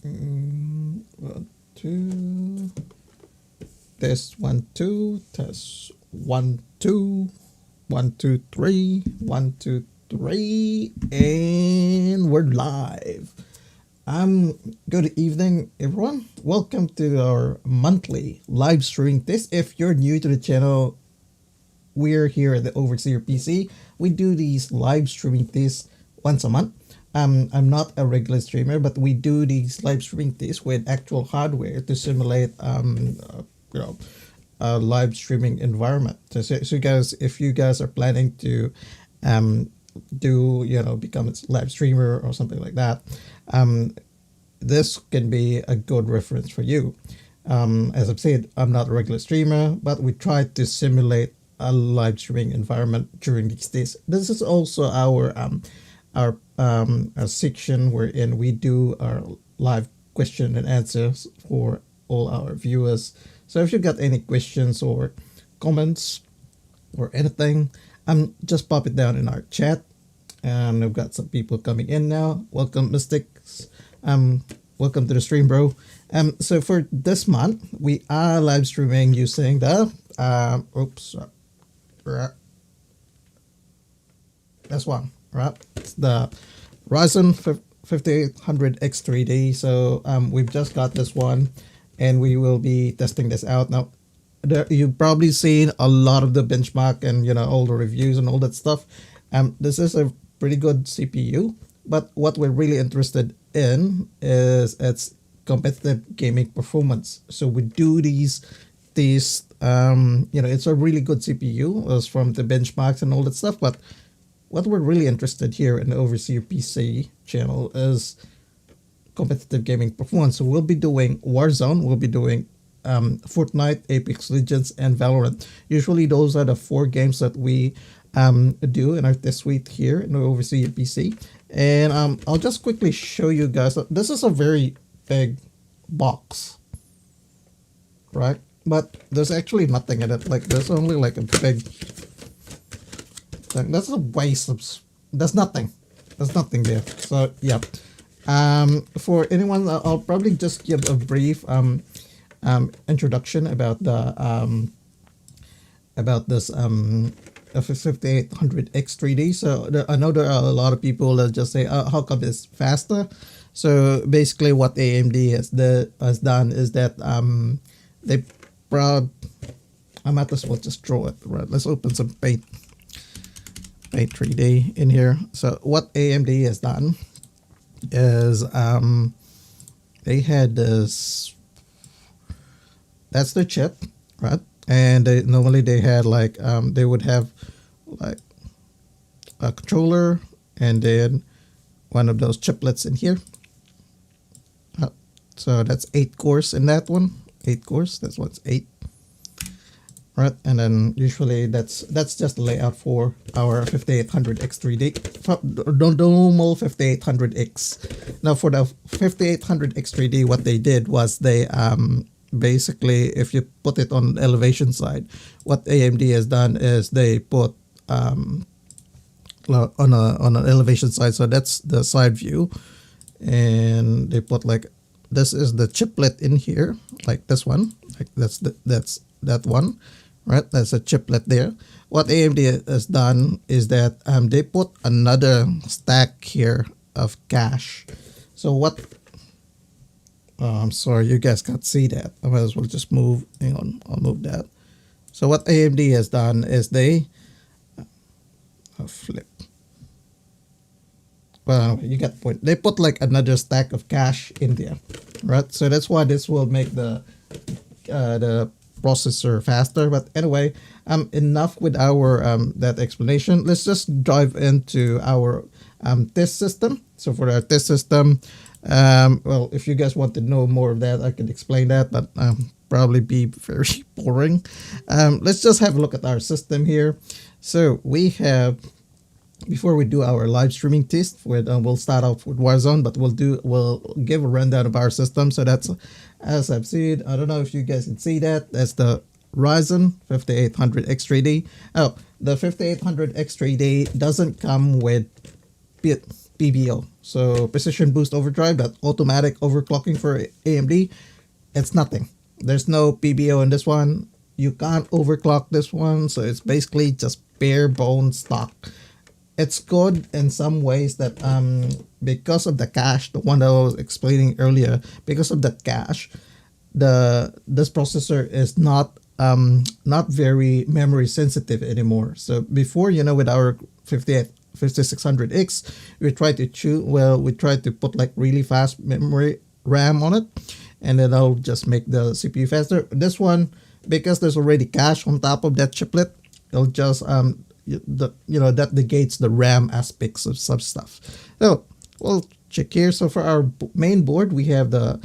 1, 2. Test 1, 2. Test 1, 2. 1, 2, 3. 1, 2, 3. And we're live. Good evening, everyone. Welcome to our monthly live streaming test. If you're new to the channel, we're here at the OverseerPC. We do these live streaming tests once a month. I'm not a regular streamer, but we do these live streaming tests with actual hardware to simulate, a live streaming environment. So guys, if you guys are planning to, become a live streamer or something like that, this can be a good reference for you. As I've said, I'm not a regular streamer, but we try to simulate a live streaming environment during these days. This is also our section wherein we do our live question and answers for all our viewers. So if you got any questions or comments or anything, just pop it down in our chat. And we've got some people coming in now. Welcome, Mystics. Welcome to the stream, bro. So for this month, we are live streaming using the this one, right? It's the Ryzen 5800X3D. So we've just got this one, and we will be testing this out now. You've probably seen a lot of the benchmark and all the reviews and all that stuff. This is a pretty good CPU, but what we're really interested in is its competitive gaming performance. So we do these it's a really good CPU as from the benchmarks and all that stuff, but what we're really interested here in the OverseerPC channel is competitive gaming performance. So we'll be doing Warzone, we'll be doing Fortnite, Apex Legends, and Valorant. Usually those are the 4 games that we do in our test suite here in the OverseerPC. And I'll just quickly show you guys. This is a very big box, right? But there's actually nothing in it. Like there's only like a big thing. That's a waste of. There's nothing. There's nothing there. So yeah. For anyone, I'll probably just give a brief introduction about the about this F5800X3D. So I know there are a lot of people that just say, how come it's faster? So basically what AMD has done is that I might as well just draw it, right? Let's open some Paint 3D in here. So what AMD has done is they had this, that's the chip, right? And normally they had like they would have like a controller and then one of those chiplets in here. So that's 8 cores in that one. 8 cores. That's what's 8. Right, and then usually that's just the layout for our 5800X3D, the normal 5800X. Now for the 5800X3D, what they did was they basically, if you put it on the elevation side, what AMD has done is they put on an elevation side, so that's the side view, and they put like, this is the chiplet in here, like this one, like that's that one, right? That's a chiplet there. What AMD has done is that they put another stack here of cache. So what? Oh, I'm sorry, you guys can't see that. I might as well just move. Hang on, I'll move that. So what AMD has done is they flip. Well, you get the point. They put like another stack of cache in there, right? So that's why this will make the processor faster. But anyway, enough with our that explanation. Let's just dive into our test system. So for our test system, well, if you guys want to know more of that, I can explain that, but probably be very boring. Let's just have a look at our system here. So we have, before we do our live streaming test, we'll start off with Warzone, but we'll give a rundown of our system. So that's, as I've said, I don't know if you guys can see that. That's the Ryzen 5800X3D. Oh, the 5800X3D doesn't come with PBO. So precision boost overdrive, that automatic overclocking for AMD, it's nothing. There's no PBO in this one. You can't overclock this one, so it's basically just bare bones stock. It's good in some ways that because of the cache, the one that I was explaining earlier, because of that cache, this processor is not very memory sensitive anymore. So before, with our 5600X, we tried to put like really fast memory RAM on it, and then I'll just make the CPU faster. This one, because there's already cache on top of that chiplet, it'll just that negates the RAM aspects of some stuff. So we'll check here. So for our main board, we have the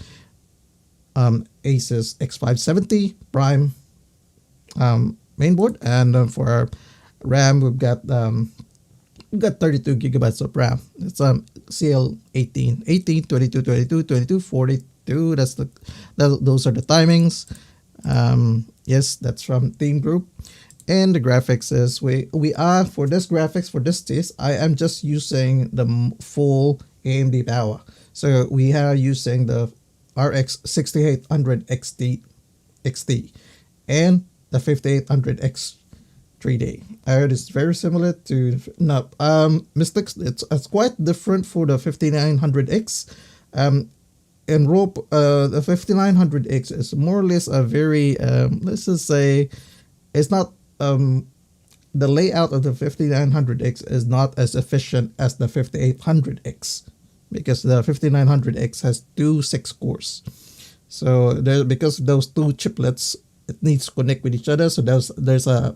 Asus X570 Prime main board, and for our RAM, we've got 32 gigabytes of RAM. It's CL18, 18, 22, 22, 22, 42. Those are the timings. Yes, that's from Team Group. And the graphics is we are for this graphics for this test, I am just using the full AMD power. So we are using the RX 6800 XT and the 5800X 3D. It is very similar to Mystics. It's quite different for the 5900X. In rope, the 5900X is more or less a very let's just say it's not the layout of the 5900X is not as efficient as the 5800X, because the 5900X has two 6 cores. So because those two chiplets, it needs to connect with each other. So there's a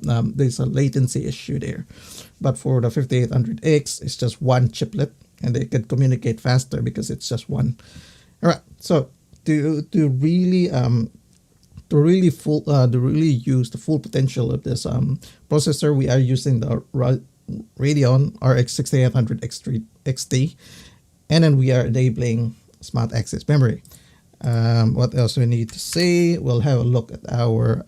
latency issue there. But for the 5800X, it's just one chiplet, and they can communicate faster because it's just one. All right. So to really use the full potential of this processor, we are using the Radeon RX 6800 XT, and then we are enabling Smart Access Memory. What else we need to say? We'll have a look at our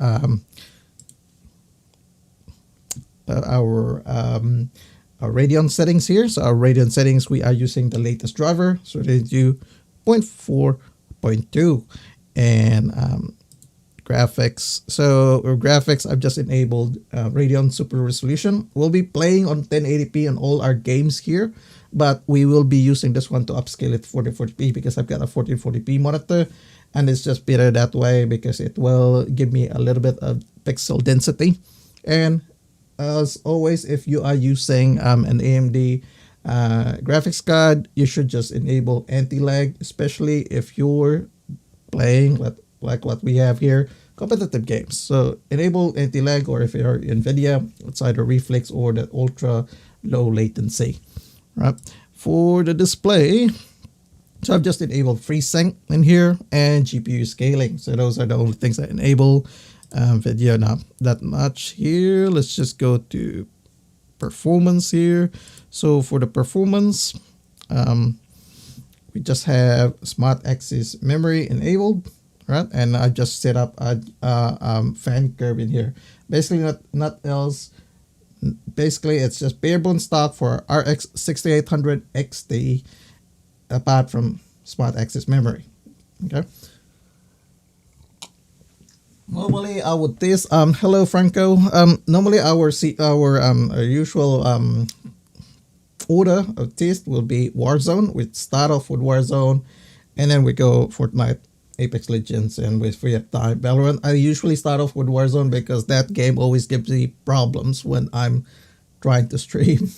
Radeon settings here. So our Radeon settings, we are using the latest driver, so they do 0.4.2, and graphics. So graphics, I've just enabled Radeon Super Resolution. We'll be playing on 1080p on all our games here, but we will be using this one to upscale it to 1440p because I've got a 1440p monitor, and it's just better that way because it will give me a little bit of pixel density. And as always, if you are using an AMD graphics card, you should just enable anti-lag, especially if you're playing like what we have here, competitive games. So enable anti-lag, or if you're NVIDIA, it's either reflex or the ultra low latency. Right. For the display, so I've just enabled FreeSync in here and GPU scaling. So those are the only things I enable. Video not that much here. Let's just go to performance here. So for the performance, we just have Smart Access Memory enabled, right? And I just set up a fan curve in here. Basically, not else. Basically, it's just bare bones stock for RX 6800 XT, apart from Smart Access Memory. Okay. Normally, I would test. Hello, Franco. Normally, our usual order of test will be Warzone. We start off with Warzone, and then we go Fortnite, Apex Legends, and with free up time Valorant. I usually start off with Warzone because that game always gives me problems when I'm trying to stream.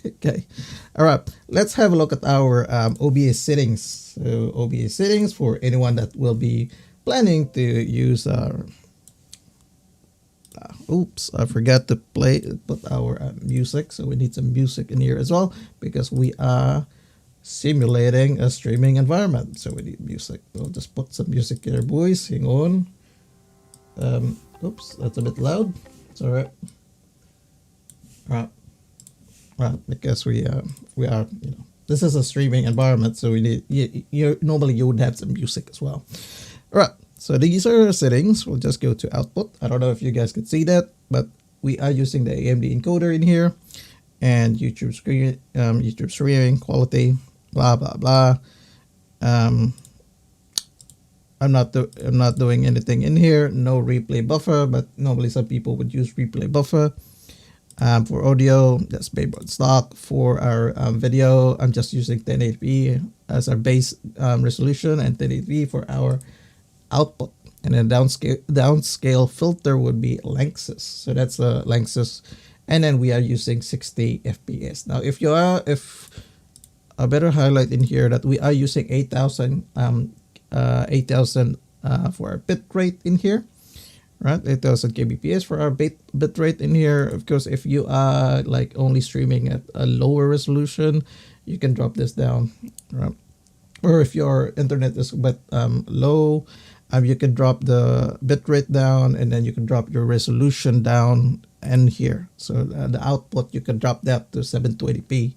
Okay, all right. Let's have a look at our OBS settings. So OBS settings for anyone that will be planning to use our. Oops, I forgot to put our music. So we need some music in here as well because we are simulating a streaming environment. So we need music. We'll just put some music here, boys. Hang on. Oops, that's a bit loud. It's all right. Right, because we are, this is a streaming environment, so we need normally you would have some music as well. All right. So these are settings. We'll just go to output. I don't know if you guys can see that, but we are using the AMD encoder in here. and YouTube screen, YouTube streaming quality, blah blah blah. Um, I'm not doing anything in here. No replay buffer, but normally some people would use replay buffer. For audio, that's baseboard stock. For our video, I'm just using 1080p as our base resolution and 1080p for our output. And then downscale filter would be Lanxess. So that's Lanxess. And then we are using 60 FPS. Now, if I better highlight in here that we are using 8,000 for our bit rate in here, right? 8,000 Kbps for our bit rate in here. Of course, if you are like only streaming at a lower resolution, you can drop this down, right? Or if your internet is but low, you can drop the bit rate down, and then you can drop your resolution down and here. So the output, you can drop that to 720p,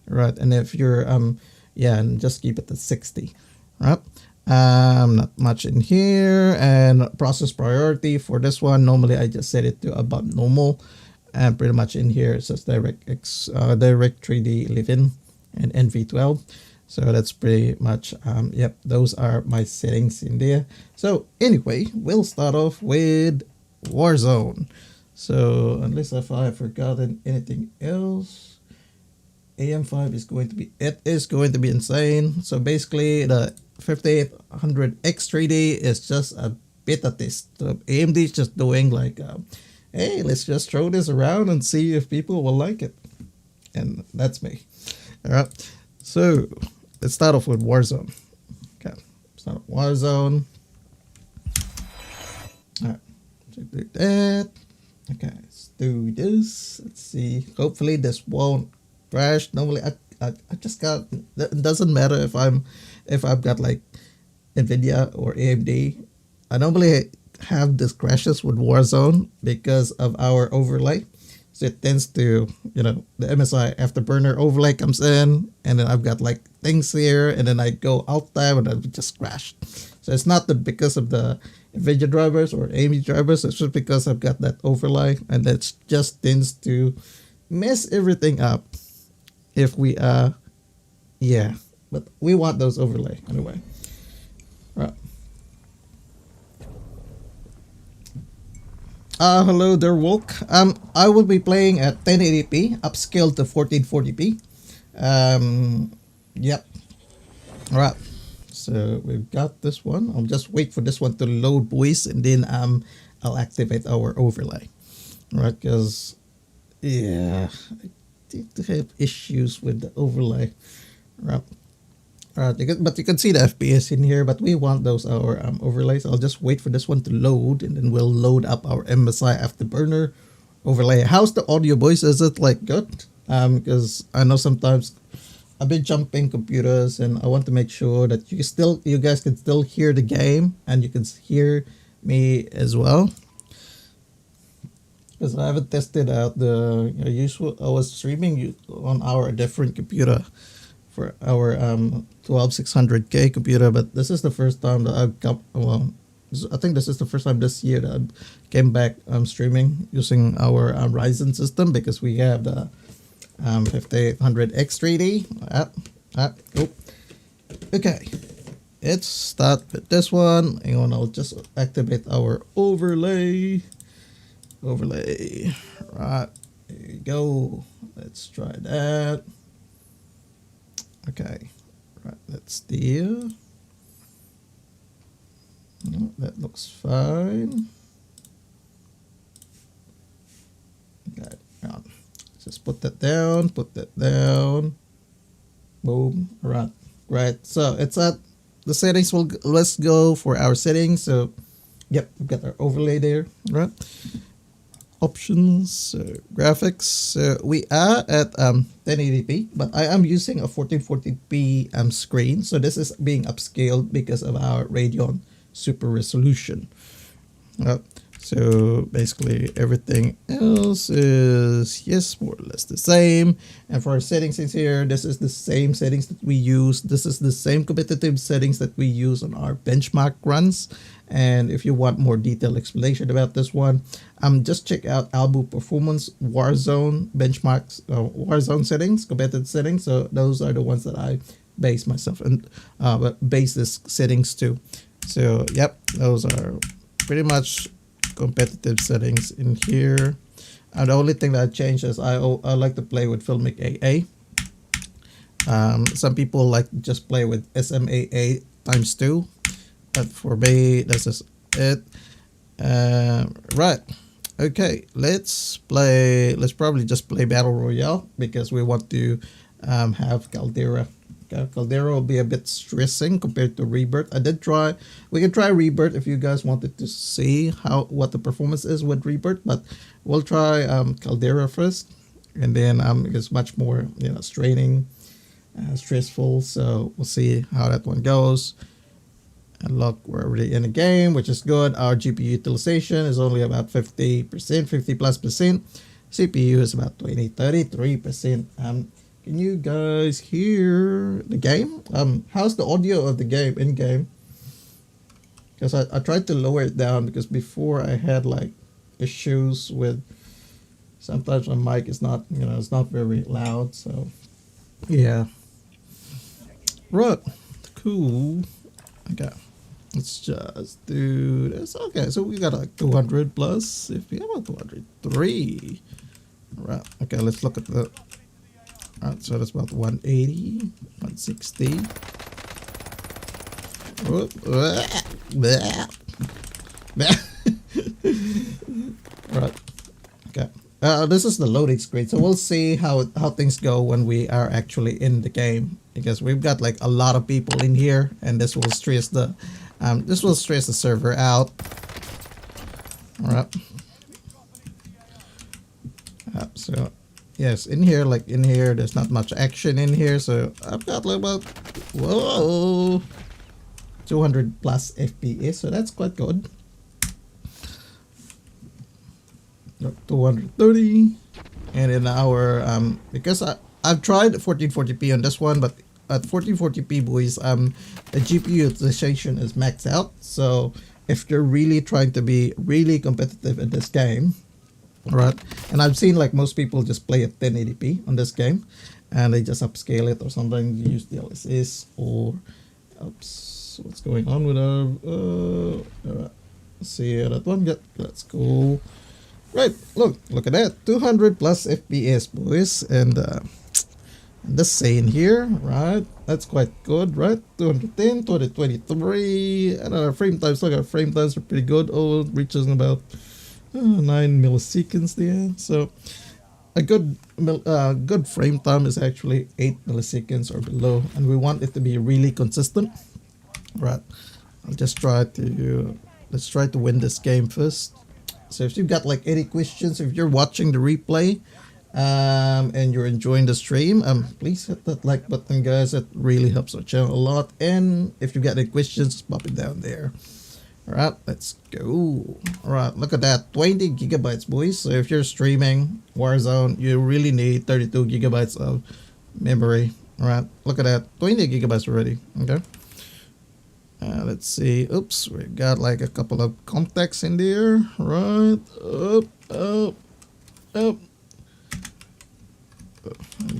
right? And if you're and just keep it at 60, right? Not much in here. And process priority for this one, normally I just set it to about normal, and pretty much in here it says DirectX, Direct 3D Living and NV12. So that's pretty much yep, those are my settings in there. So anyway, we'll start off with Warzone. So unless if I've forgotten anything else, AM5 is going to be insane. So basically the 5800X 3D is just a beta test. So AMD is just doing like hey, let's just throw this around and see if people will like it. And that's me. All right. So let's start off with Warzone. Okay, start off Warzone. All right, so do that. Okay, let's do this. Let's see. Hopefully this won't crash. Normally I just got. It doesn't matter if I've got like Nvidia or AMD. I normally have these crashes with Warzone because of our overlay. So it tends to, the MSI afterburner overlay comes in, and then I've got like things here, and then I go alt tab and it just crashed. So it's not because of the NVIDIA drivers or AMD drivers, it's just because I've got that overlay, and that just tends to mess everything up if we but we want those overlay anyway. Right. Hello there, Wolk. I will be playing at 1080p, upscaled to 1440p. Yep. Alright. So we've got this one. I'll just wait for this one to load, boys, and then I'll activate our overlay. Right, because I tend to have issues with the overlay. Right. But you can see the FPS in here, but we want those our overlays. I'll just wait for this one to load, and then we'll load up our MSI afterburner overlay. How's the audio, boys? Is it like good? Because I know sometimes I've been jumping computers, and I want to make sure that you guys can still hear the game, and you can hear me as well. Because I haven't tested out the usual. I was streaming on our different computer for our 12600K computer, but this is the first time that I've got, I think this is the first time this year that I came back streaming using our Ryzen system, because we have the 5800X 3D. Okay, let's start with this one, and I'll just activate our overlay. Right, there you go. Let's try that. Okay, right, that's there. No, that looks fine. Okay, just put that down, boom. Right, so it's at the settings. Let's go for our settings. So yep, we've got our overlay there, right? Options, graphics, we are at 1080p, but I am using a 1440p screen, so this is being upscaled because of our Radeon super resolution. So basically everything else is, yes, more or less the same. And for our settings in here, this is the same settings that we use. This is the same competitive settings that we use on our benchmark runs. And if you want more detailed explanation about this one, just check out Albu Performance Warzone benchmarks, Warzone settings, competitive settings. So those are the ones that I base myself and base this settings to. So yep, those are pretty much competitive settings in here. And the only thing that I changed is I like to play with Filmic AA. Some people like to just play with SMAA ×2, but for me this is it. Right, okay, let's probably just play Battle Royale because we want to have Caldera. Caldera will be a bit stressing compared to Rebirth. We can try Rebirth if you guys wanted to see what the performance is with Rebirth, but we'll try Caldera first, and then it's much more straining, stressful. So we'll see how that one goes. And look, we're already in the game, which is good. Our GPU utilization is only about 50%, 50+%. CPU is about 33%. Can you guys hear the game? How's the audio of the game in game? Because I tried to lower it down because before I had like issues with sometimes my mic is not, it's not very loud. So yeah. Right. Cool. Okay. Let's just do this. Okay, so we got like 200 plus. If we have a 203. Right. Okay, let's look at the. Alright, so that's about 180, 160. Right. Okay. This is the loading screen, so we'll see how things go when we are actually in the game, because we've got like a lot of people in here, and this will stress the server out. All right. So yes, in here, there's not much action in here, so I've got like about 200 plus FPS, so that's quite good. 230, and in our because I've tried 1440p on this one, but at 1440p, boys, the GPU utilization is maxed out. So if you're really trying to be really competitive in this game, right? And I've seen like most people just play at 1080p on this game, and they just upscale it or something, use DLSS or oops, what's going on with our let's see that one. Yep, that's cool. Right, look at that, 200 plus FPS, boys, and this saying here, right? That's quite good, right? 210, 223, and our frame times. Look, our frame times are pretty good. Oh, it reaches about 9 milliseconds there. So a good frame time is actually 8 milliseconds or below, and we want it to be really consistent, right? I'll just let's try to win this game first. So if you've got like any questions, if you're watching the replay and you're enjoying the stream, please hit that like button, guys. It really helps our channel a lot. And if you've got any questions, just pop it down there. All right, let's go. All right, look at that, 20 gigabytes, boys. So if you're streaming Warzone, you really need 32 gigabytes of memory. All right, look at that, 20 gigabytes already. Okay. Let's see. Oops, we got like a couple of contacts in there. Right. Up. Oh,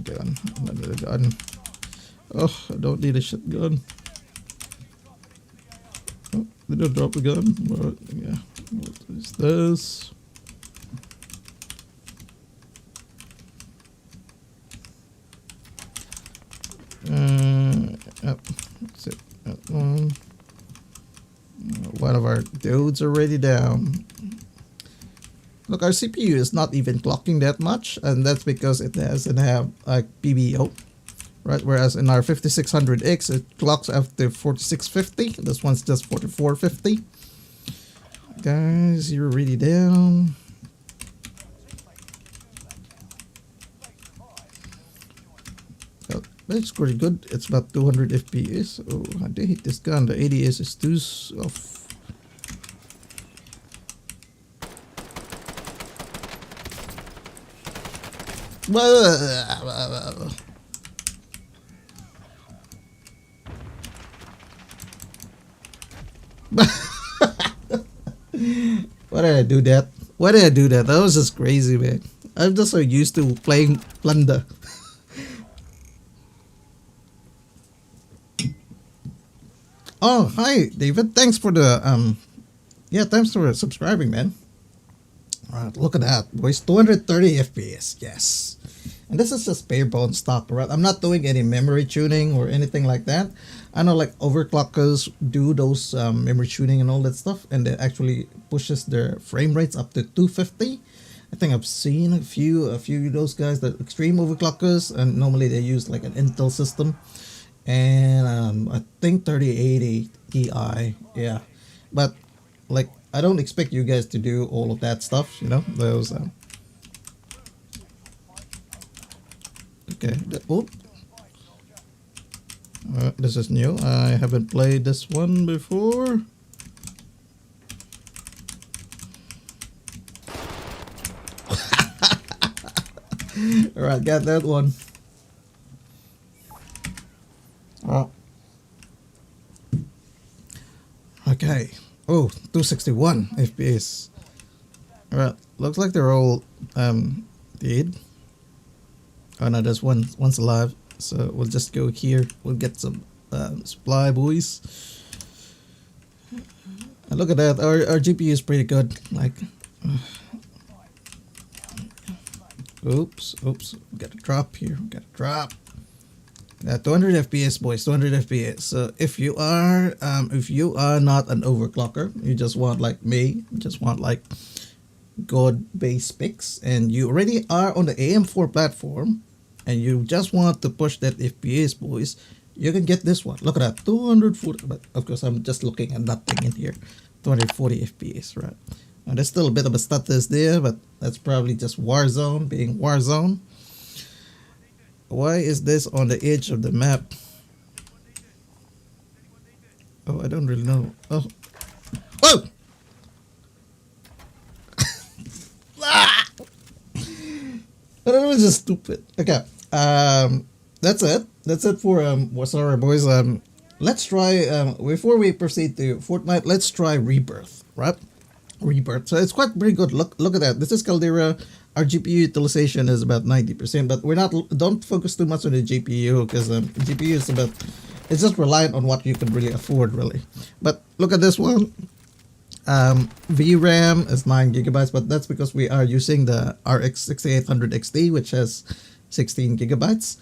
gun. Another gun. Oh, I don't need a shotgun. Oh, did I drop a gun? Right. Yeah. What is this? Yep. That's it. That one. One of our dudes already down. Look, our CPU is not even clocking that much, and that's because it doesn't have like PBO, right? Whereas in our 5600X, it clocks after 4650. This one's just 4450. Guys, you're already down. Oh, that's pretty good. It's about 200 FPS. Oh, I did hit this gun. The ADS is too off. Why did I do that? Why did I do that? That was just crazy, man. I'm just so used to playing plunder. Oh, hi, David. Thanks for the yeah, thanks for subscribing, man. Alright, look at that, boys. 230 FPS, yes. And this is just bare bone stock, right? I'm not doing any memory tuning or anything like that. I know like overclockers do those memory tuning and all that stuff, and it actually pushes their frame rates up to 250. I think I've seen a few of those guys that extreme overclockers, and normally they use like an Intel system. And I think 3080 Ti, yeah. But like I don't expect you guys to do all of that stuff, you know. Those okay. Oh, this is new. I haven't played this one before. All right, got that one. Oh. Okay. Oh, 261 FPS. Alright, looks like they're all dead. Oh no, there's one's alive. So we'll just go here. We'll get some supply, boys. And look at that. Our GPU is pretty good. Like, oops. Got a drop here. Got a drop. 200 FPS, boys. 200 FPS. So if you are not an overclocker, you just want like me, just want like good base specs, and you already are on the AM4 platform, and you just want to push that FPS, boys, you can get this one. Look at that, 240. But of course, I'm just looking at nothing in here. 240 FPS, right? And there's still a bit of a status there, but that's probably just Warzone being Warzone. Why is this on the edge of the map? Oh, I don't really know. Oh, whoa! Ah! That was just stupid. Okay, that's it. That's it for sorry, boys. Let's try before we proceed to Fortnite. Let's try Rebirth, right? Rebirth. So it's quite pretty good. Look at that. This is Caldera. Our GPU utilization is about 90%, but don't focus too much on the GPU, because GPU is it's just reliant on what you can really afford, really. But look at this one. VRAM is 9 gigabytes, but that's because we are using the RX 6800 XT, which has 16 gigabytes.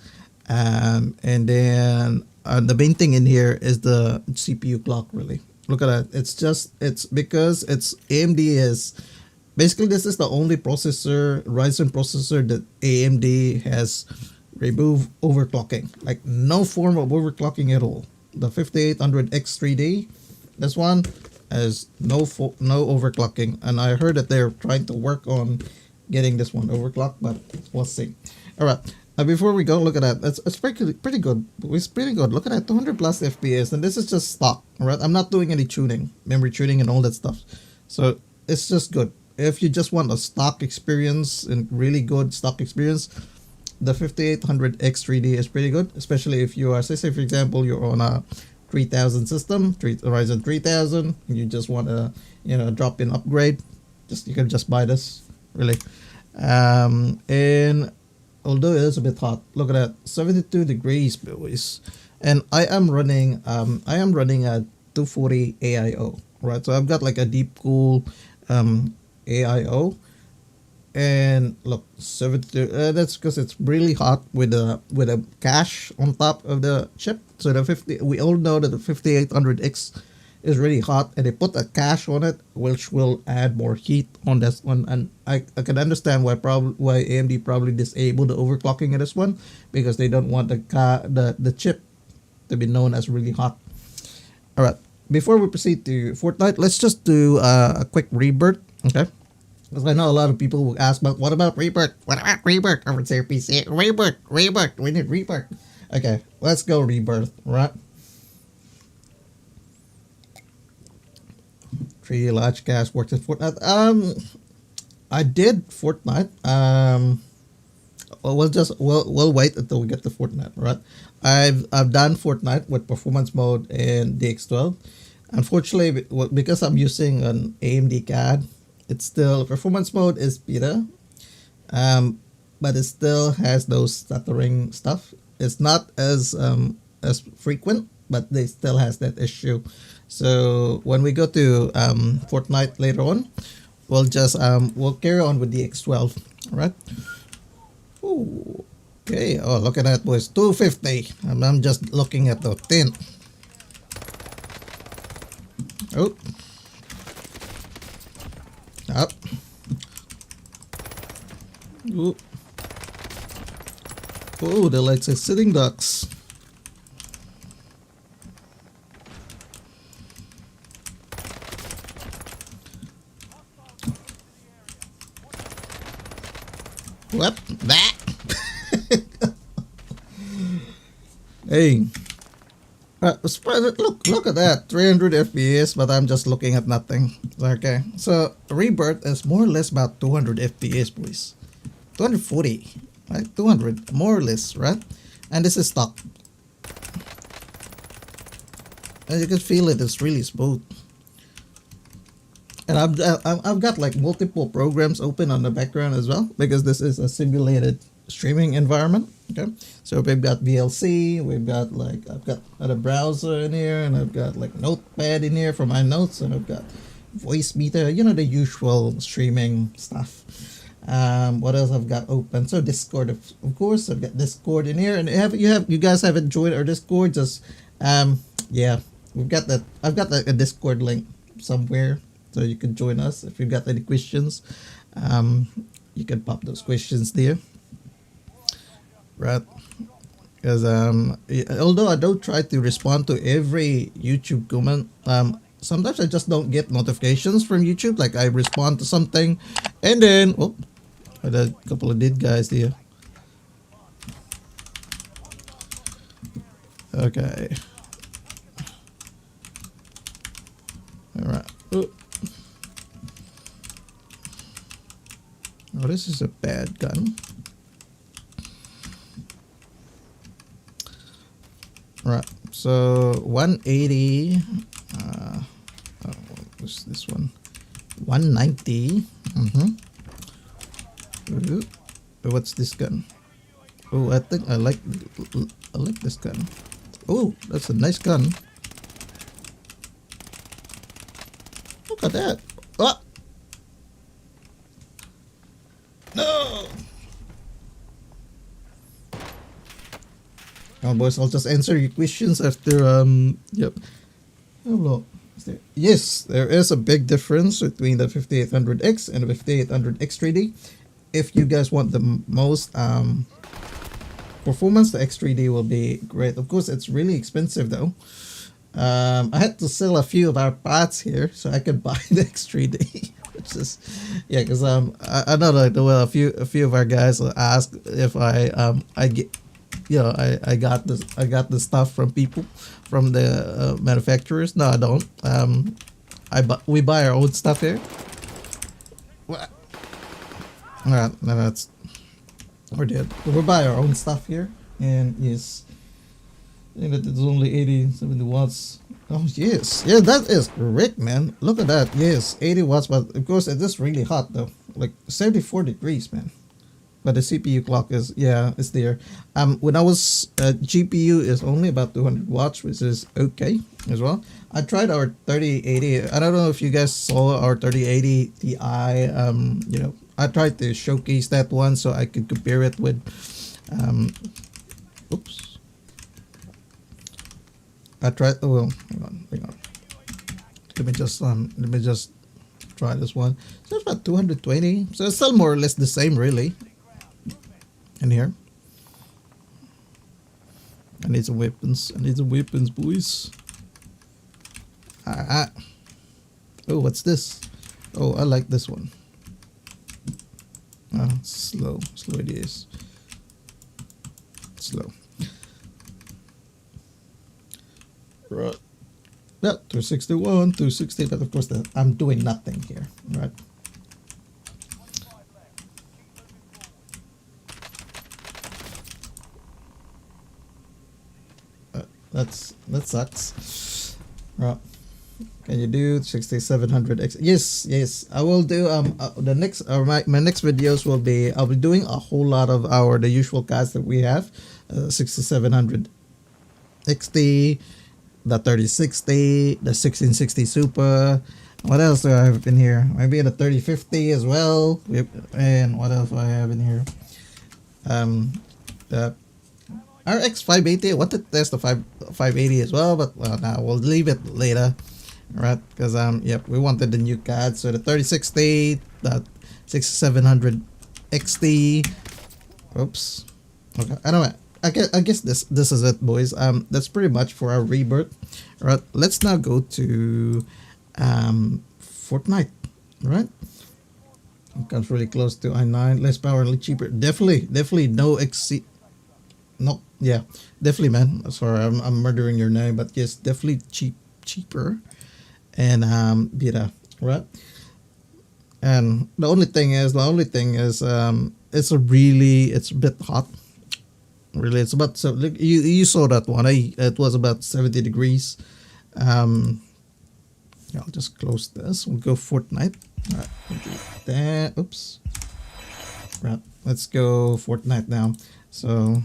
And then the main thing in here is the CPU clock, really. Look at that. It's because it's AMD is basically, this is the only processor, Ryzen processor, that AMD has removed overclocking. Like no form of overclocking at all. The 5800X3D, this one has no overclocking, and I heard that they're trying to work on getting this one overclocked, but we'll see. All right. Before we go, look at that. It's pretty good. It's pretty good. Look at that, 200 plus FPS, and this is just stock. All right. I'm not doing any tuning, memory tuning, and all that stuff. So it's just good. If you just want a stock experience and really good stock experience, the 5800X3D is pretty good, especially if you are, say for example, you're on a 3000 system, Ryzen 3000, and you just want a drop-in upgrade. You can just buy this, really. And although it is a bit hot, look at that, 72 degrees, boys. And I am running a 240 AIO, right? So I've got like a deep cool AIO, and look, 72. That's because it's really hot with a cache on top of the chip. So we all know that the 5800X is really hot, and they put a cache on it, which will add more heat on this one. And I can understand why AMD probably disabled the overclocking of this one, because they don't want the chip to be known as really hot. All right. Before we proceed to Fortnite, let's just do a quick rebirth, okay? Because I know a lot of people will ask, but what about rebirth? What about rebirth? OverseerPC, rebirth. We need rebirth. Okay, let's go rebirth, right? 3 large cash works in Fortnite. I did Fortnite. we'll wait until we get to Fortnite, right? I've done Fortnite with performance mode in DX12. Unfortunately, because I'm using an AMD CAD, it's still performance mode is better, but it still has those stuttering stuff. It's not as frequent, but they still has that issue. So when we go to Fortnite later on, we'll carry on with the X12, right? Ooh, okay. Oh, look at that, boys. 250. I'm just looking at the tint. Oh, up. Ooh. Oh, they're like sitting ducks. What? That? Hey. Look at that. 300 FPS, but I'm just looking at nothing. Okay. So, Rebirth is more or less about 200 FPS, boys. 240. Right? 200. More or less, right? And this is stock. And you can feel it. It's really smooth. And I've got like multiple programs open on the background as well, because this is a simulated streaming environment. Okay, so we've got VLC, we've got like, I've got a browser in here, and I've got like Notepad in here for my notes, and I've got voice meter, you know, the usual streaming stuff. What else I've got open? So Discord, of course, I've got Discord in here, and you guys haven't joined our Discord? Just yeah, we've got that. I've got a Discord link somewhere, so you can join us if you've got any questions. You can pop those questions there, right? Because although I don't try to respond to every YouTube comment, sometimes I just don't get notifications from YouTube. Like I respond to something, and then I had a couple of dead guys here. Okay. All right. Oh, this is a bad gun. Right. So 180. What's this one? 190. What's this gun? Oh, I think I like this gun. Oh, that's a nice gun. Look at that. Oh. No. Oh, boys, I'll just answer your questions after yep. Hello. Yes, there is a big difference between the 5800X and the 5800X 3D. If you guys want the most performance, the X3D will be great. Of course, it's really expensive though. I had to sell a few of our parts here so I could buy the X3D. Which is, yeah, because I know like a few of our guys asked if I get, you know, I got this stuff from people, from the manufacturers. No, I don't. We buy our own stuff here. What? Alright, no, that's, we're dead. We buy our own stuff here, and yes, I think that it's only 70 watts. Oh yes, yeah, that is correct, man. Look at that. Yes, 80 watts, but of course it is really hot though, like 74 degrees, man. But the CPU clock is, yeah, it's there. When I was GPU is only about 200 watts, which is okay as well. I tried our 3080. I don't know if you guys saw our 3080 Ti. You know, I tried to showcase that one so I could compare it with. Oops. I tried. Oh well, hang on. Let me just try this one. So it's about 220. So it's still more or less the same, really. In here, I need some weapons. Boys. Oh, what's this? Oh, I like this one. Slow it is. Slow. Right. Yeah, 261, 260, but of course I'm doing nothing here, right? that sucks. Right. Can you do 6700X? Yes, yes. I will do the next my next videos will be I'll be doing a whole lot of the usual cards that we have. 6700 XT, the 3060, the 1660 Super. What else do I have in here? Maybe the 3050 as well. And what else do I have in here? The RX 580. I want to test the 580 as well, but well, now we'll leave it later, right? Because yep, we wanted the new card. So the 3060, the 6700 XT. Oops. Okay. Anyway, I guess this is it, boys. That's pretty much for our rebirth. Right. Let's now go to Fortnite. Right. It comes really close to i9, less power, a little cheaper. Definitely no exceed. No, yeah, definitely, man. Sorry, I'm murdering your name, but yes, definitely cheaper, and beta, right? And the only thing is, it's a bit hot. Really, it's about, so look, you saw that one. It was about 70 degrees. I'll just close this. We'll go Fortnite. Right, we'll do that. Oops. Right, let's go Fortnite now. So,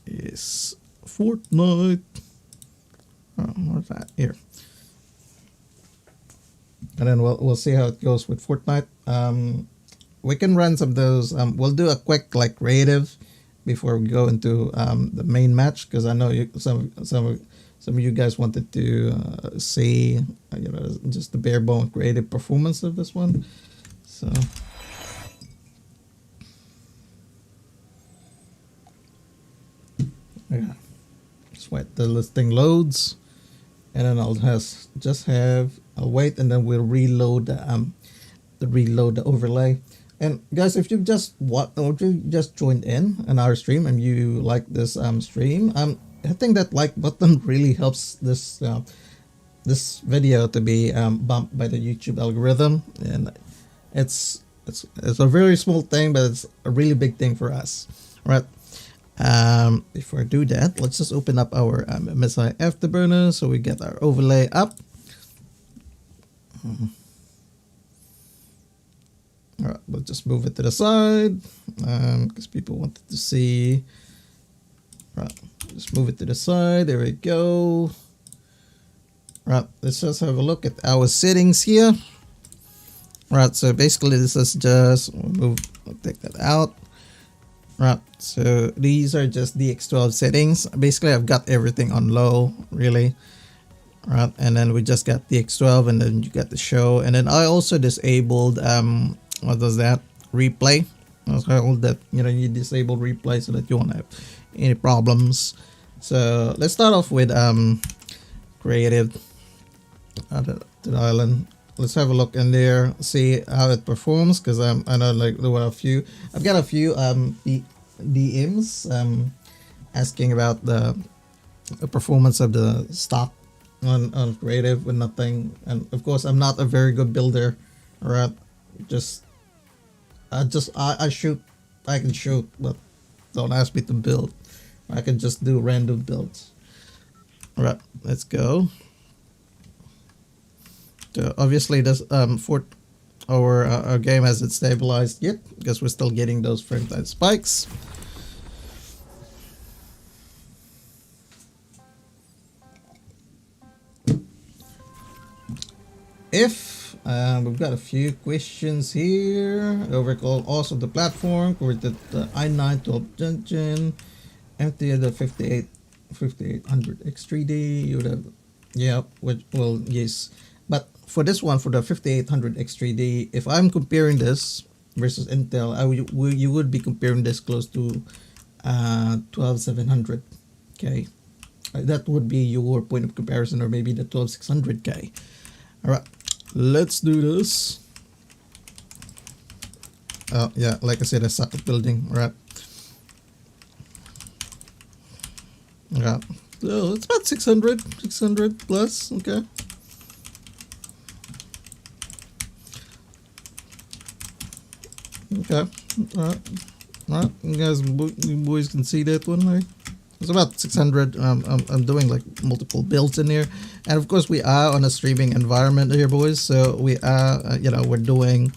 yes, Fortnite. Oh, what's that? Here. And then we'll see how it goes with Fortnite. We can run some of those. We'll do a quick like creative before we go into the main match, because I know some of you guys wanted to see just the bare bone creative performance of this one. So yeah, just wait till this thing loads, and then I'll wait, and then we'll reload the overlay. And guys, if you've just joined in our stream and you like this stream, I think that like button really helps this video to be bumped by the YouTube algorithm, and it's a very small thing, but it's a really big thing for us, right? Before I do that, let's just open up our MSI Afterburner so we get our overlay up. All right, we'll just move it to the side because people wanted to see. Right, just move it to the side. There we go. Right, let's just have a look at our settings here. Right, so basically this is just take that out. Right, so these are just DX12 settings. Basically, I've got everything on low, really. Right, and then we just got DX12, and then you got the show, and then I also disabled what does that? Replay. So that you disable replay so that you won't have any problems. So let's start off with creative to the island. Let's have a look in there, see how it performs, because I know like there were I've got a few DMs asking about the performance of the stock on creative with nothing. And of course, I'm not a very good builder, right? I shoot, I can shoot, but don't ask me to build. I can just do random builds. All right, let's go. So obviously, this our game hasn't stabilized yet because we're still getting those frame rate spikes. If we've got a few questions here. Overclock also the platform with the i9 12th gen, empty the 5800 X3D. You would have, yeah, well, yes. But for this one, for the 5800 X3D, if I'm comparing this versus Intel, you would be comparing this close to 12700. Okay, that would be your point of comparison, or maybe the 12600K. All right, let's do this. Yeah, like I said, I suck at building. All right. Yeah, so it's about 600 plus. Okay. Okay. All right. You guys, you boys can see that one, right? It's about 600. I'm doing like multiple builds in here, and of course we are on a streaming environment here, boys. So we are, we're doing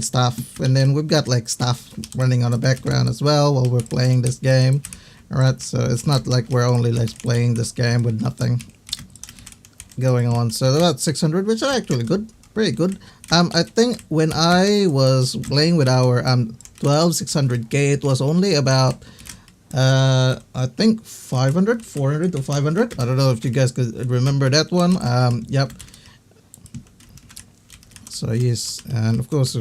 stuff, and then we've got like stuff running on the background as well while we're playing this game. All right, so it's not like we're only like playing this game with nothing going on. So about 600, which are actually good, pretty good. I think when I was playing with our 12600K, it was only about I think 400 to 500. I don't know if you guys could remember that one. Yep. So yes, and of course,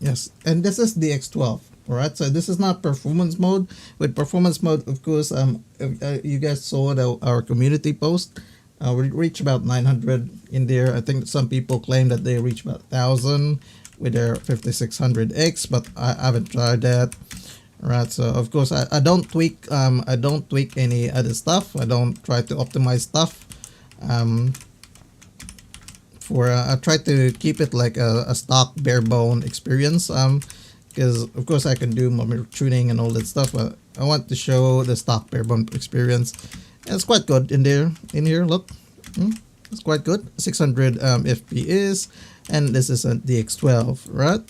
yes, and this is the X12. All right, so this is not performance mode. With performance mode, of course, if, you guys saw our community post. We reached about 900 in there. I think some people claim that they reach about 1,000 with their 5600X, but I haven't tried that. Right, so of course I don't tweak any other stuff. I don't try to optimize stuff. I try to keep it like a stock bare bone experience. Because of course I can do more tuning and all that stuff, but I want to show the stock bare bone experience. And it's quite good in there. In here, look, it's quite good. 600 FPS, and this is a DX12, right?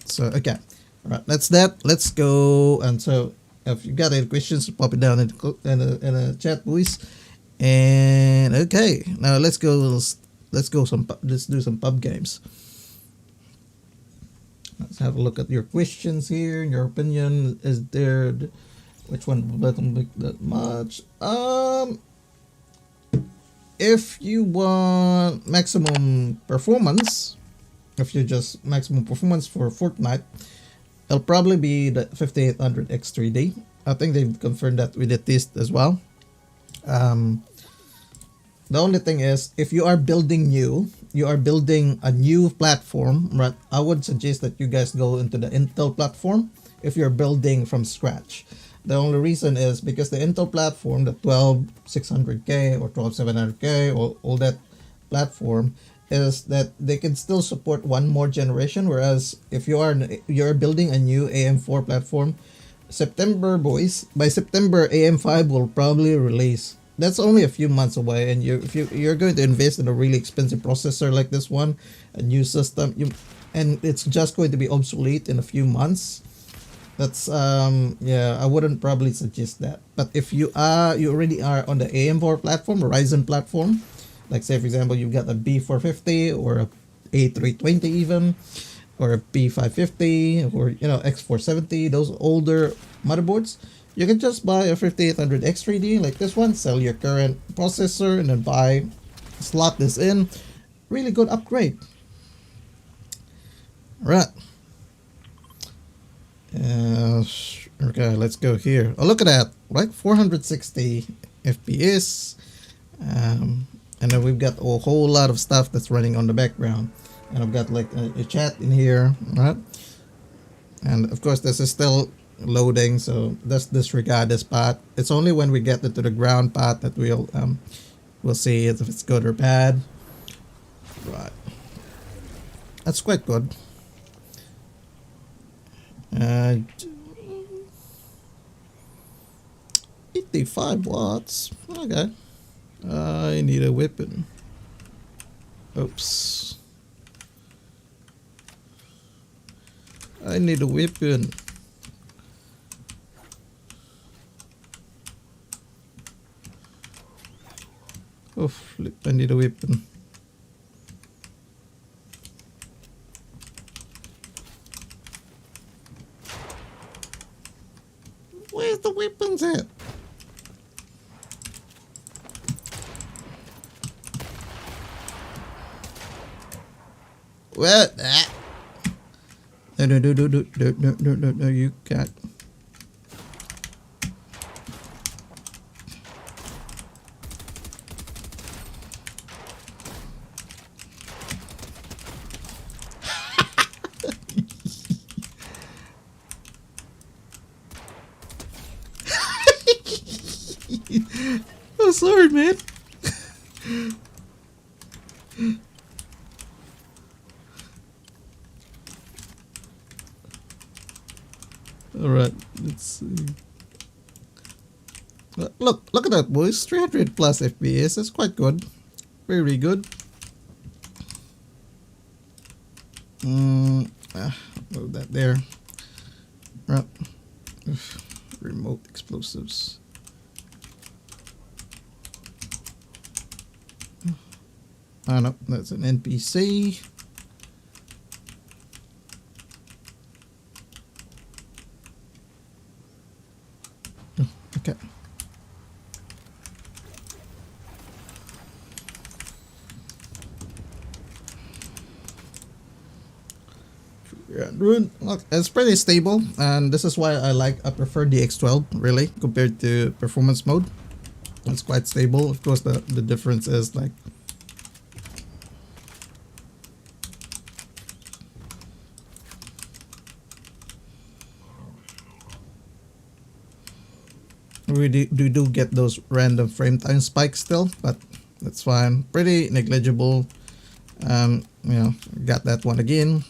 So okay. Alright, that's that. Let's go. And so, if you got any questions, pop it down in the chat, boys. And okay, now let's do some pub games. Let's have a look at your questions here. In your opinion, is there which one doesn't make that much? If you want maximum performance, if you just maximum performance for Fortnite, it'll probably be the 5800 X3D. I think they've confirmed that with the test as well. The only thing is, if you are building a new platform, right? I would suggest that you guys go into the Intel platform if you're building from scratch. The only reason is because the Intel platform, the 12600K or 12700K, or all that platform, is that they can still support one more generation, whereas if you're building a new AM4 platform, September, boys, by September AM5 will probably release. That's only a few months away, and if you're going to invest in a really expensive processor like this one, a new system, and it's just going to be obsolete in a few months. That's yeah, I wouldn't probably suggest that. But if you already are on the AM4 platform, Ryzen platform, like say for example you've got a B450 or a A320 even, or a P550 or X470, those older motherboards, you can just buy a 5800 X3D like this one, sell your current processor, and then slot this in. Really good upgrade. All right. Okay, let's go here. Oh, look at that, right? 460 FPS. And then we've got a whole lot of stuff that's running on the background. And I've got like a chat in here, right? And of course, this is still loading, so let's disregard this part. It's only when we get into the ground part that we'll see if it's good or bad. Right. That's quite good. 85 watts. Okay. I need a weapon. Oops. I need a weapon. Oh flip, I need a weapon. Where's the weapons at? What? No, you can't. Oh, sorry, man. All right, let's see. Look at that, boys. 300 plus FPS. That's quite good. Very good. Move that there. Right. Remote explosives. Oh no, that's an NPC. Oh, okay. Yeah, look, it's pretty stable, and this is why I prefer the X12 really compared to performance mode. It's quite stable. Of course, the difference is like we do get those random frame time spikes still, but that's fine. Pretty negligible. You know, got that one again.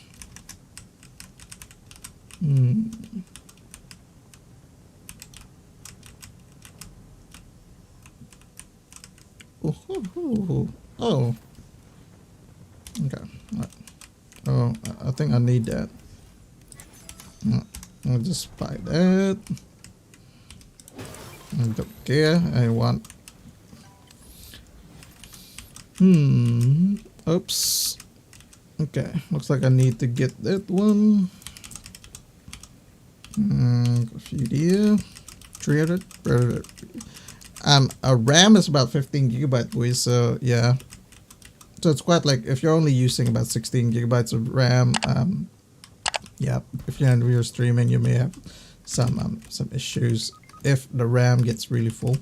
Oh. Okay. Oh, I think I need that. I'll just buy that. I don't care. I want. Oops. Okay. Looks like I need to get that one. A few there. 300. A RAM is about 15 gigabyte, boys. So yeah. So it's quite like if you're only using about 16 gigabytes of RAM. Yeah. If you're streaming, you may have some issues if the RAM gets really full.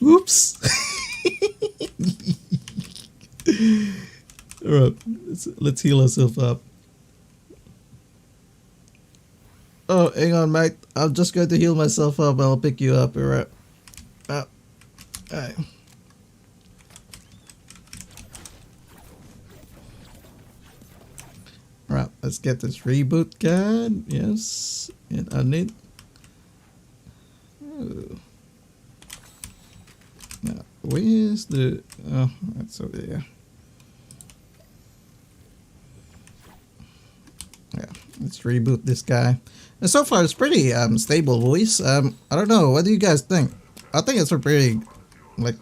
Oops. Alright, let's heal ourselves up. Oh, hang on, mate. I'm just going to heal myself up. I'll pick you up. Alright. Alright. Alright, let's get this reboot card. Yes. And I need. Oh. Now, where's the. Oh, that's over there. Yeah, let's reboot this guy. And so far, it's pretty stable, boys. I don't know. What do you guys think? I think it's a pretty, like,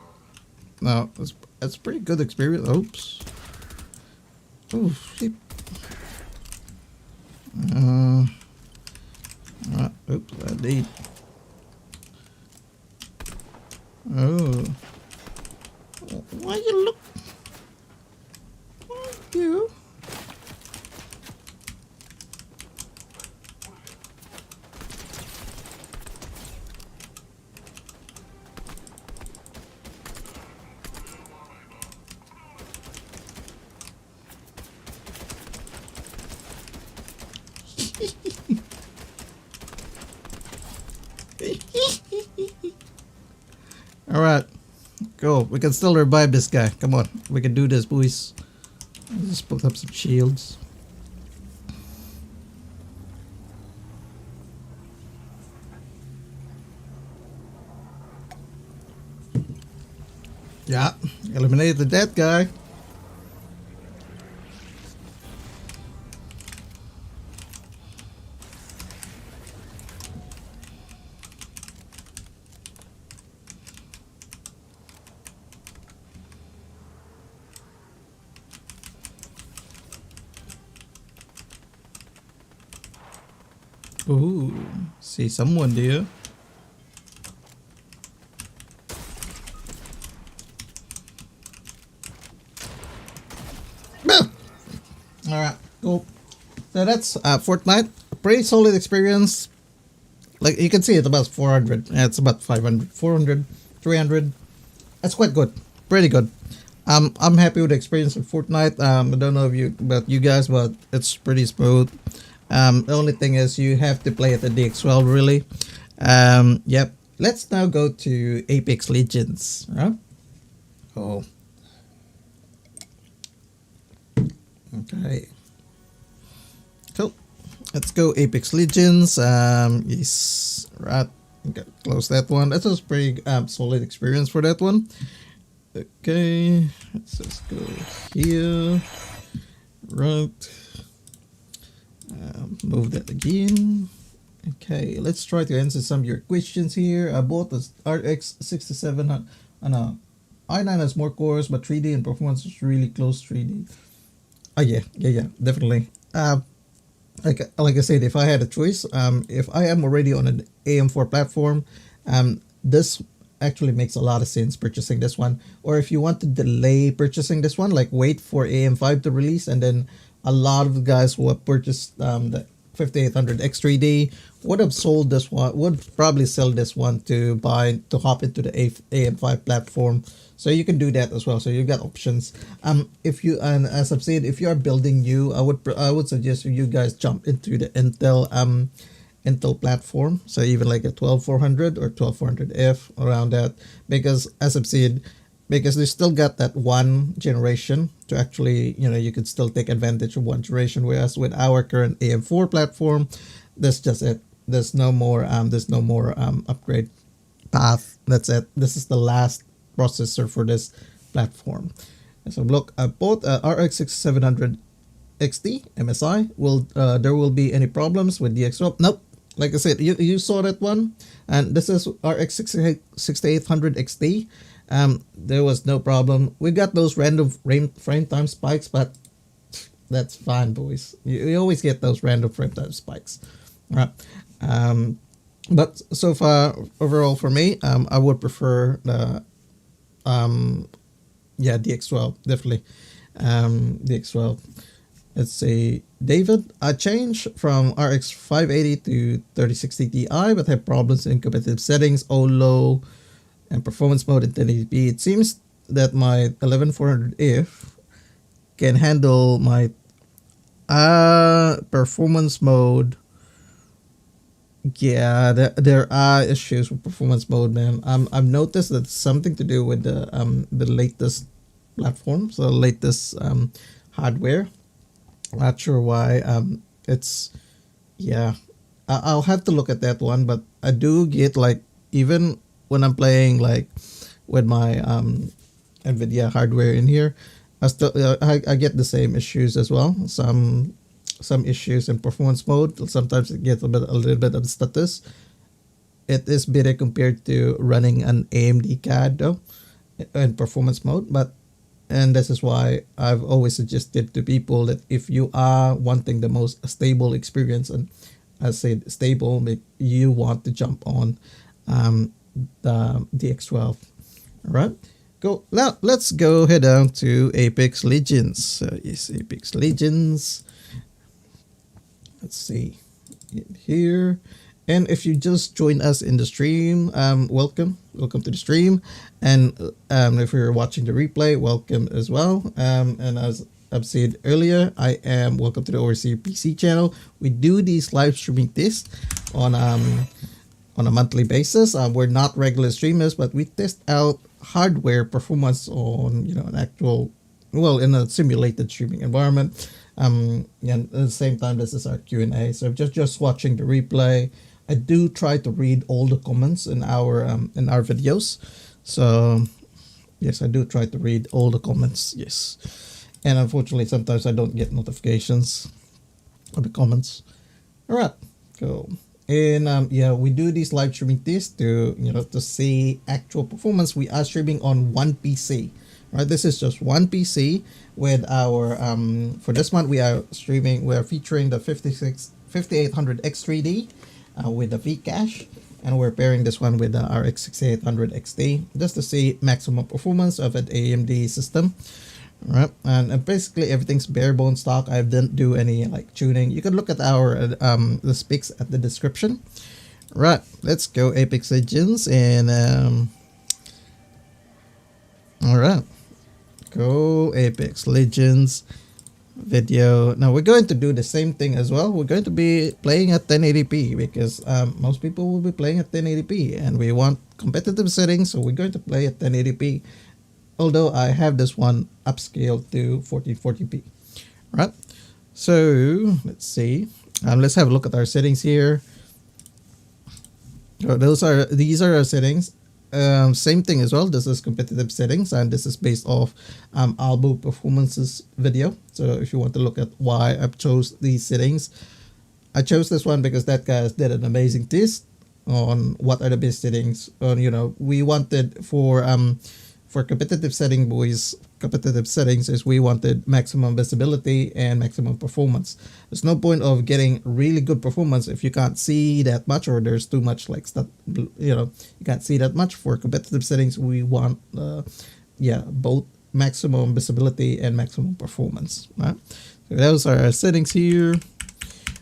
no, it's a pretty good experience. Oops. Oh, shit. Oops, I need. Oh. Why you look? Thank you. Alright, go. We can still revive this guy. Come on, we can do this, boys. Let's just put up some shields. Yeah, eliminated that guy. Ooh, see someone there. Alright, cool. So that's Fortnite. pretty solid experience. Like you can see, it's about 400. It's about 500, 400, 300. That's quite good. Pretty good. I'm happy with the experience of Fortnite. I don't know if you about you guys, but it's pretty smooth. The only thing is you have to play at the DX12 really. Yep. Let's now go to Apex Legends. Right? Oh. Okay. Cool. Let's go Apex Legends. Yes. Right. Okay, close that one. That was pretty solid experience for that one. Okay, let's just go here. Right. Move that again. Okay, let's try to answer some of your questions here. I bought this RX 6700. i9 has more cores, but 3D and performance is really close 3D. Oh yeah, definitely. Like I said, if I had a choice, if I am already on an AM4 platform, this actually makes a lot of sense purchasing this one. Or if you want to delay purchasing this one, like wait for AM5 to release, and then a lot of the guys who have purchased the 5800 X3D would have sold this one, would probably sell this one to hop into the AM5 platform. So you can do that as well. So you've got options. If you, and as I've said, if you are building new, I would suggest you guys jump into the Intel platform. So even like a 12400 or 12400F around that, because as I've said, because they still got that one generation to actually, you could still take advantage of one generation. Whereas with our current AM4 platform, that's just it. There's no more upgrade path. That's it. This is the last processor for this platform. So look, I bought a RX 6700 XT MSI. There will be any problems with DX12? Nope. Like I said, you saw that one, and this is RX 6800 XT. There was no problem. We got those random frame time spikes, but that's fine, boys. You always get those random frame time spikes, right? But so far, overall for me, I would prefer the DX12, definitely. DX12. Let's say David, I changed from RX 580 to 3060 Ti, but have problems in competitive settings, low, and performance mode in 1080p. It seems that my 11400F can handle my performance mode. Yeah, there are issues with performance mode, man. I've noticed that it's something to do with the latest platform, so latest hardware. Not sure why. It's, yeah, I'll have to look at that one, but I do get, like, even when I'm playing like with my NVIDIA hardware in here, I get the same issues as well. Some issues in performance mode. Sometimes it gets a little bit of status. It is better compared to running an AMD CAD though in performance mode, and this is why I've always suggested to people that if you are wanting the most stable experience, and I said stable, you want to jump on the DX12. All right, go now. Let's go head down to Apex Legends. Yes, Apex Legends. Let's see here. And if you just joined us in the stream, welcome to the stream. And if you're watching the replay, welcome as well. And as I've said earlier, I am welcome to the OverseerPC Channel. We do these live streaming tests on a monthly basis. We're not regular streamers, but we test out hardware performance on an actual, in a simulated streaming environment. And at the same time, this is our Q&A. So just watching the replay, I do try to read all the comments in our videos. So yes, I do try to read all the comments. Yes, and unfortunately, sometimes I don't get notifications of the comments. All right, cool. And we do these live streaming tests to to see actual performance. We are streaming on one PC. Right, this is just one PC with our for this month we are featuring the 5800 X3D with the Vcache, and we're pairing this one with the RX 6800 XT just to see maximum performance of an AMD system. right? And basically everything's bare bone stock. I didn't do any like tuning. You can look at our the specs at the description. Right, let's go Apex Legends and all right, go Apex Legends video. Now we're going to do the same thing as well. We're going to be playing at 1080p because most people will be playing at 1080p and we want competitive settings, so we're going to play at 1080p, although I have this one upscaled to 1440p. Right, so let's see, let's have a look at our settings here. So these are our settings. Same thing as well. This is competitive settings, and this is based off Albo Performance's video. So if you want to look at why I chose these settings, I chose this one because that guy did an amazing test on what are the best settings. On, you know, we wanted for competitive settings is we wanted maximum visibility and maximum performance. There's no point of getting really good performance if you can't see that much, or there's too much like stuff, you know, you can't see that much. For competitive settings, we want both maximum visibility and maximum performance, right? So those are our settings here.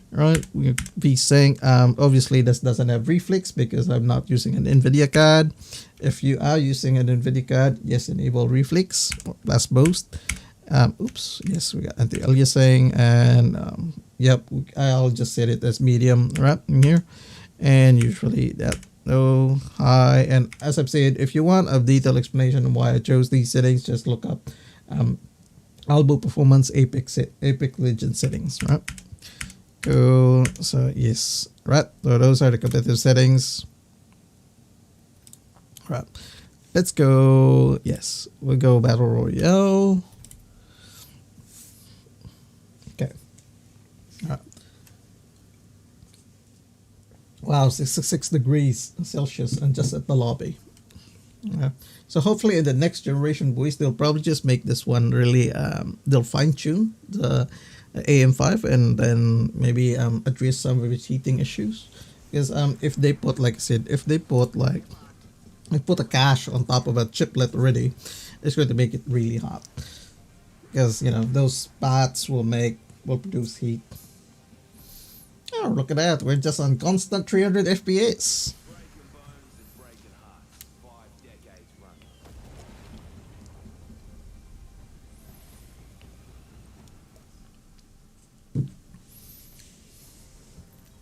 Right, we'll be saying obviously this doesn't have reflex because I'm not using an NVIDIA card. If you are using an NVIDIA card, yes, enable reflex or blast boost. Oops, yes, we got anti-aliasing, and yep, I'll just set it as medium right in here, and usually that low, high. And as I've said, if you want a detailed explanation on why I chose these settings, just look up Albo Performance Apex Legends settings, right? Cool. So yes, right, so those are the competitive settings. Right, let's go. Yes, we'll go Battle Royale. Okay. All right. Wow, 66 degrees Celsius and just at the lobby. Yeah. So hopefully in the next generation, boys, they'll probably just make this one really they'll fine tune the AM5 and then maybe address some of its heating issues. Because if they put, like I said, if they put a cache on top of a chiplet already, it's going to make it really hot. Because, you know, those spots will produce heat. Oh, look at that, we're just on constant 300 FPS.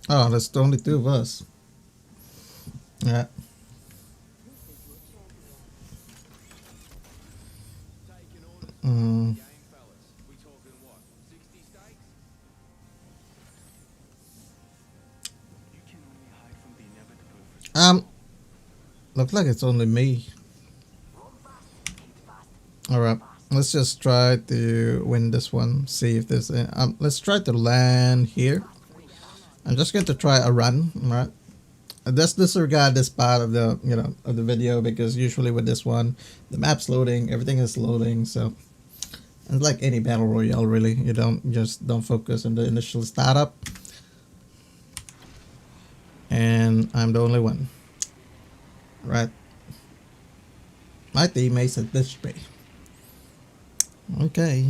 Oh, there's only two of us. Yeah. Looks like it's only me. Alright, let's just try to win this one. See if there's a, let's try to land here. I'm just going to try a run, right? Just disregard this part of the, you know, of the video, because usually with this one, the map's loading, everything is loading. So it's like any battle royale, really. You don't focus on the initial startup. And I'm the only one, right? My teammates at this bay. Okay,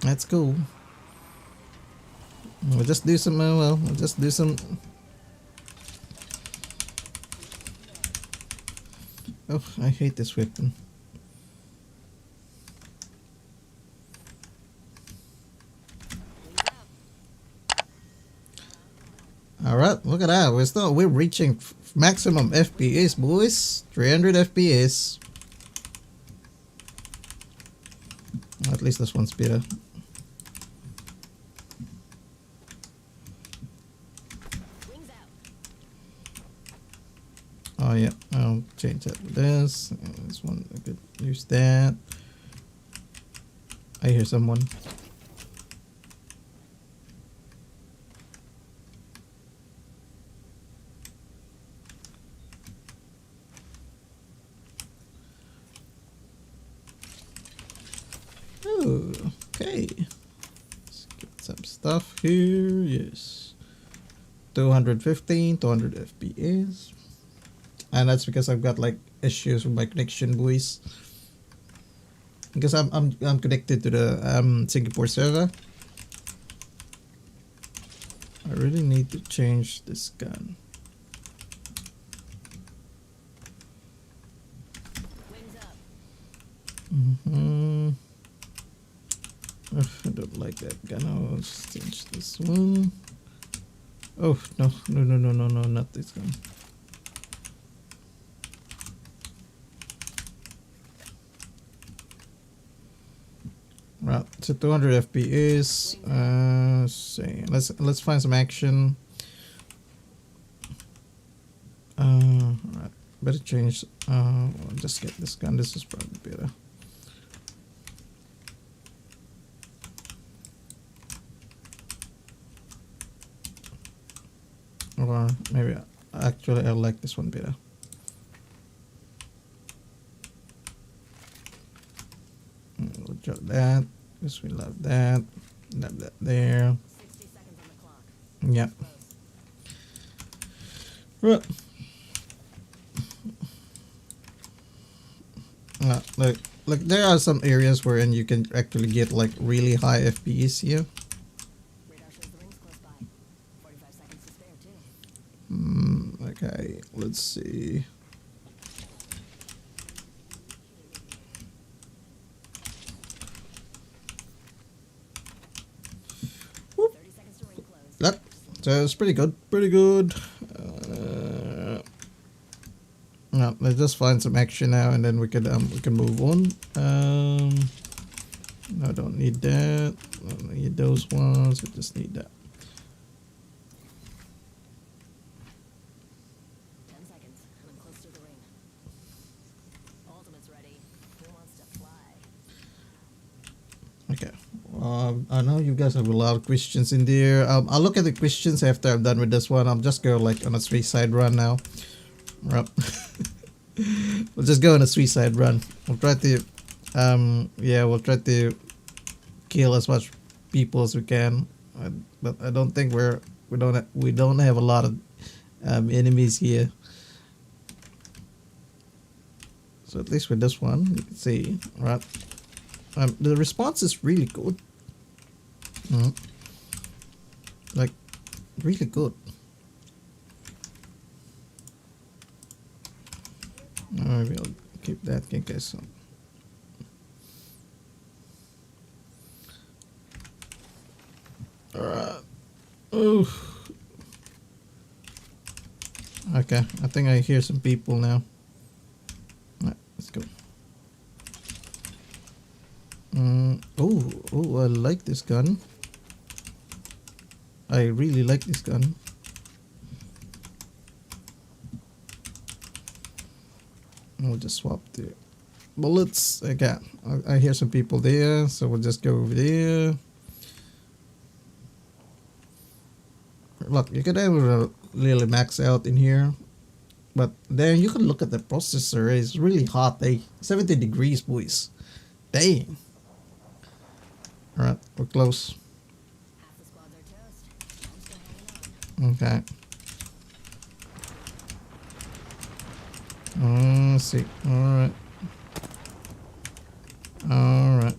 that's cool. We'll just do some. We'll just do some. Oh, I hate this weapon. Alright, look at that. We're reaching maximum FPS, boys. 300 FPS. At least this one's better. Oh yeah, I'll change that with this. This one, I could use that. I hear someone. Oh, okay. Let's get some stuff here. Yes. 215, 200 FPS. And that's because I've got like issues with my connection, boys. because I'm connected to the Singapore server. I really need to change this gun. I don't like that gun. I'll just change this one. Oh no, not this gun. Right, so 200 FPS. See, let's find some action. Right, better change. I'll just get this gun. This is probably better. Or maybe actually I like this one better. We'll drop that because we love that. Love that there. 60 seconds on the clock. Yep. Right. Like there are some areas wherein you can actually get like really high FPS here. Radar shows the ring's close by. 45 seconds to spare too. Okay, let's see. Whoop. 30 seconds to ring close. That, so it's pretty good, pretty good. No, let's just find some action now, and then we can move on. No, don't need that. Don't need those ones. We just need that. 10 seconds, and I'm close to the ring. Ultimate's ready. Who wants to fly? Okay. I know you guys have a lot of questions in there. I'll look at the questions after I'm done with this one. I'll just go like on a suicide run now. Right. We'll just go on a suicide run. We'll try to, yeah, we'll try to kill as much people as we can. But I don't think we don't have a lot of enemies here. So at least with this one, you can see, right? The response is really good. Like, really good. Maybe I'll keep that in case. Alright. Ooh. Okay, I think I hear some people now. Alright, let's go. Oh, I like this gun. I really like this gun. We'll just swap the bullets. Okay, I hear some people there, so we'll just go over there. Look, you can never really max out in here, but then you can look at the processor. It's really hot. 70 degrees, boys. Dang. All right, we're close. Half the squads are toast. I'm still hanging on. Okay. Let's see. Alright. Alright.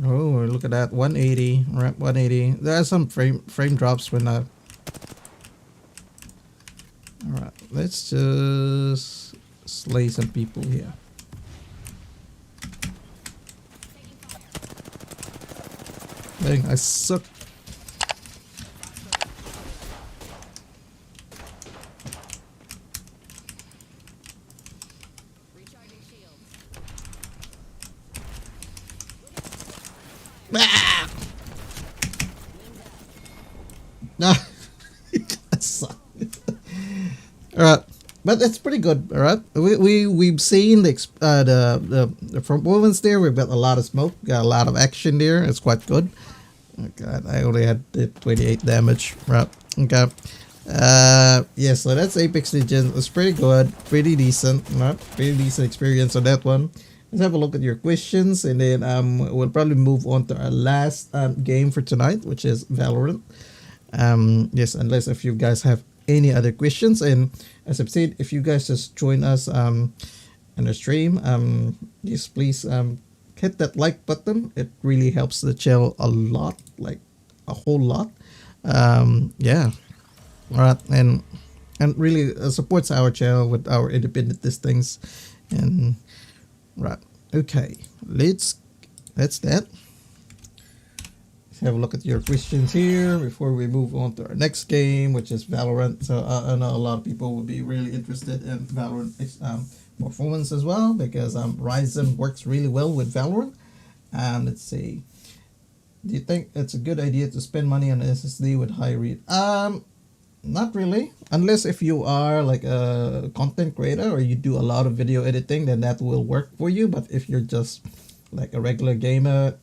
Oh, look at that. 180. Right, 180. There are some frame drops when I... Alright, let's just slay some people here. Dang, I suck. Alright, but it's pretty good. Alright, we've seen the performance there. We've got a lot of smoke, got a lot of action there. It's quite good. Oh god, I only had 28 damage. Right, okay. Yeah, so that's Apex Legends. It's pretty good, pretty decent. Right, pretty decent experience on that one. Let's have a look at your questions, and then we'll probably move on to our last game for tonight, which is Valorant. Yes, unless if you guys have any other questions, and as I've said, if you guys just join us in the stream, just please hit that like button. It really helps the channel a lot, like a whole lot. Yeah, all right, and really supports our channel with our independent listings, and right. Okay, let's that. Let's have a look at your questions here before we move on to our next game, which is Valorant. So I know a lot of people will be really interested in Valorant performance as well, because Ryzen works really well with Valorant. Let's see. Do you think it's a good idea to spend money on an SSD with high read? Not really, unless if you are like a content creator or you do a lot of video editing, then that will work for you. But if you're just like a regular gamer,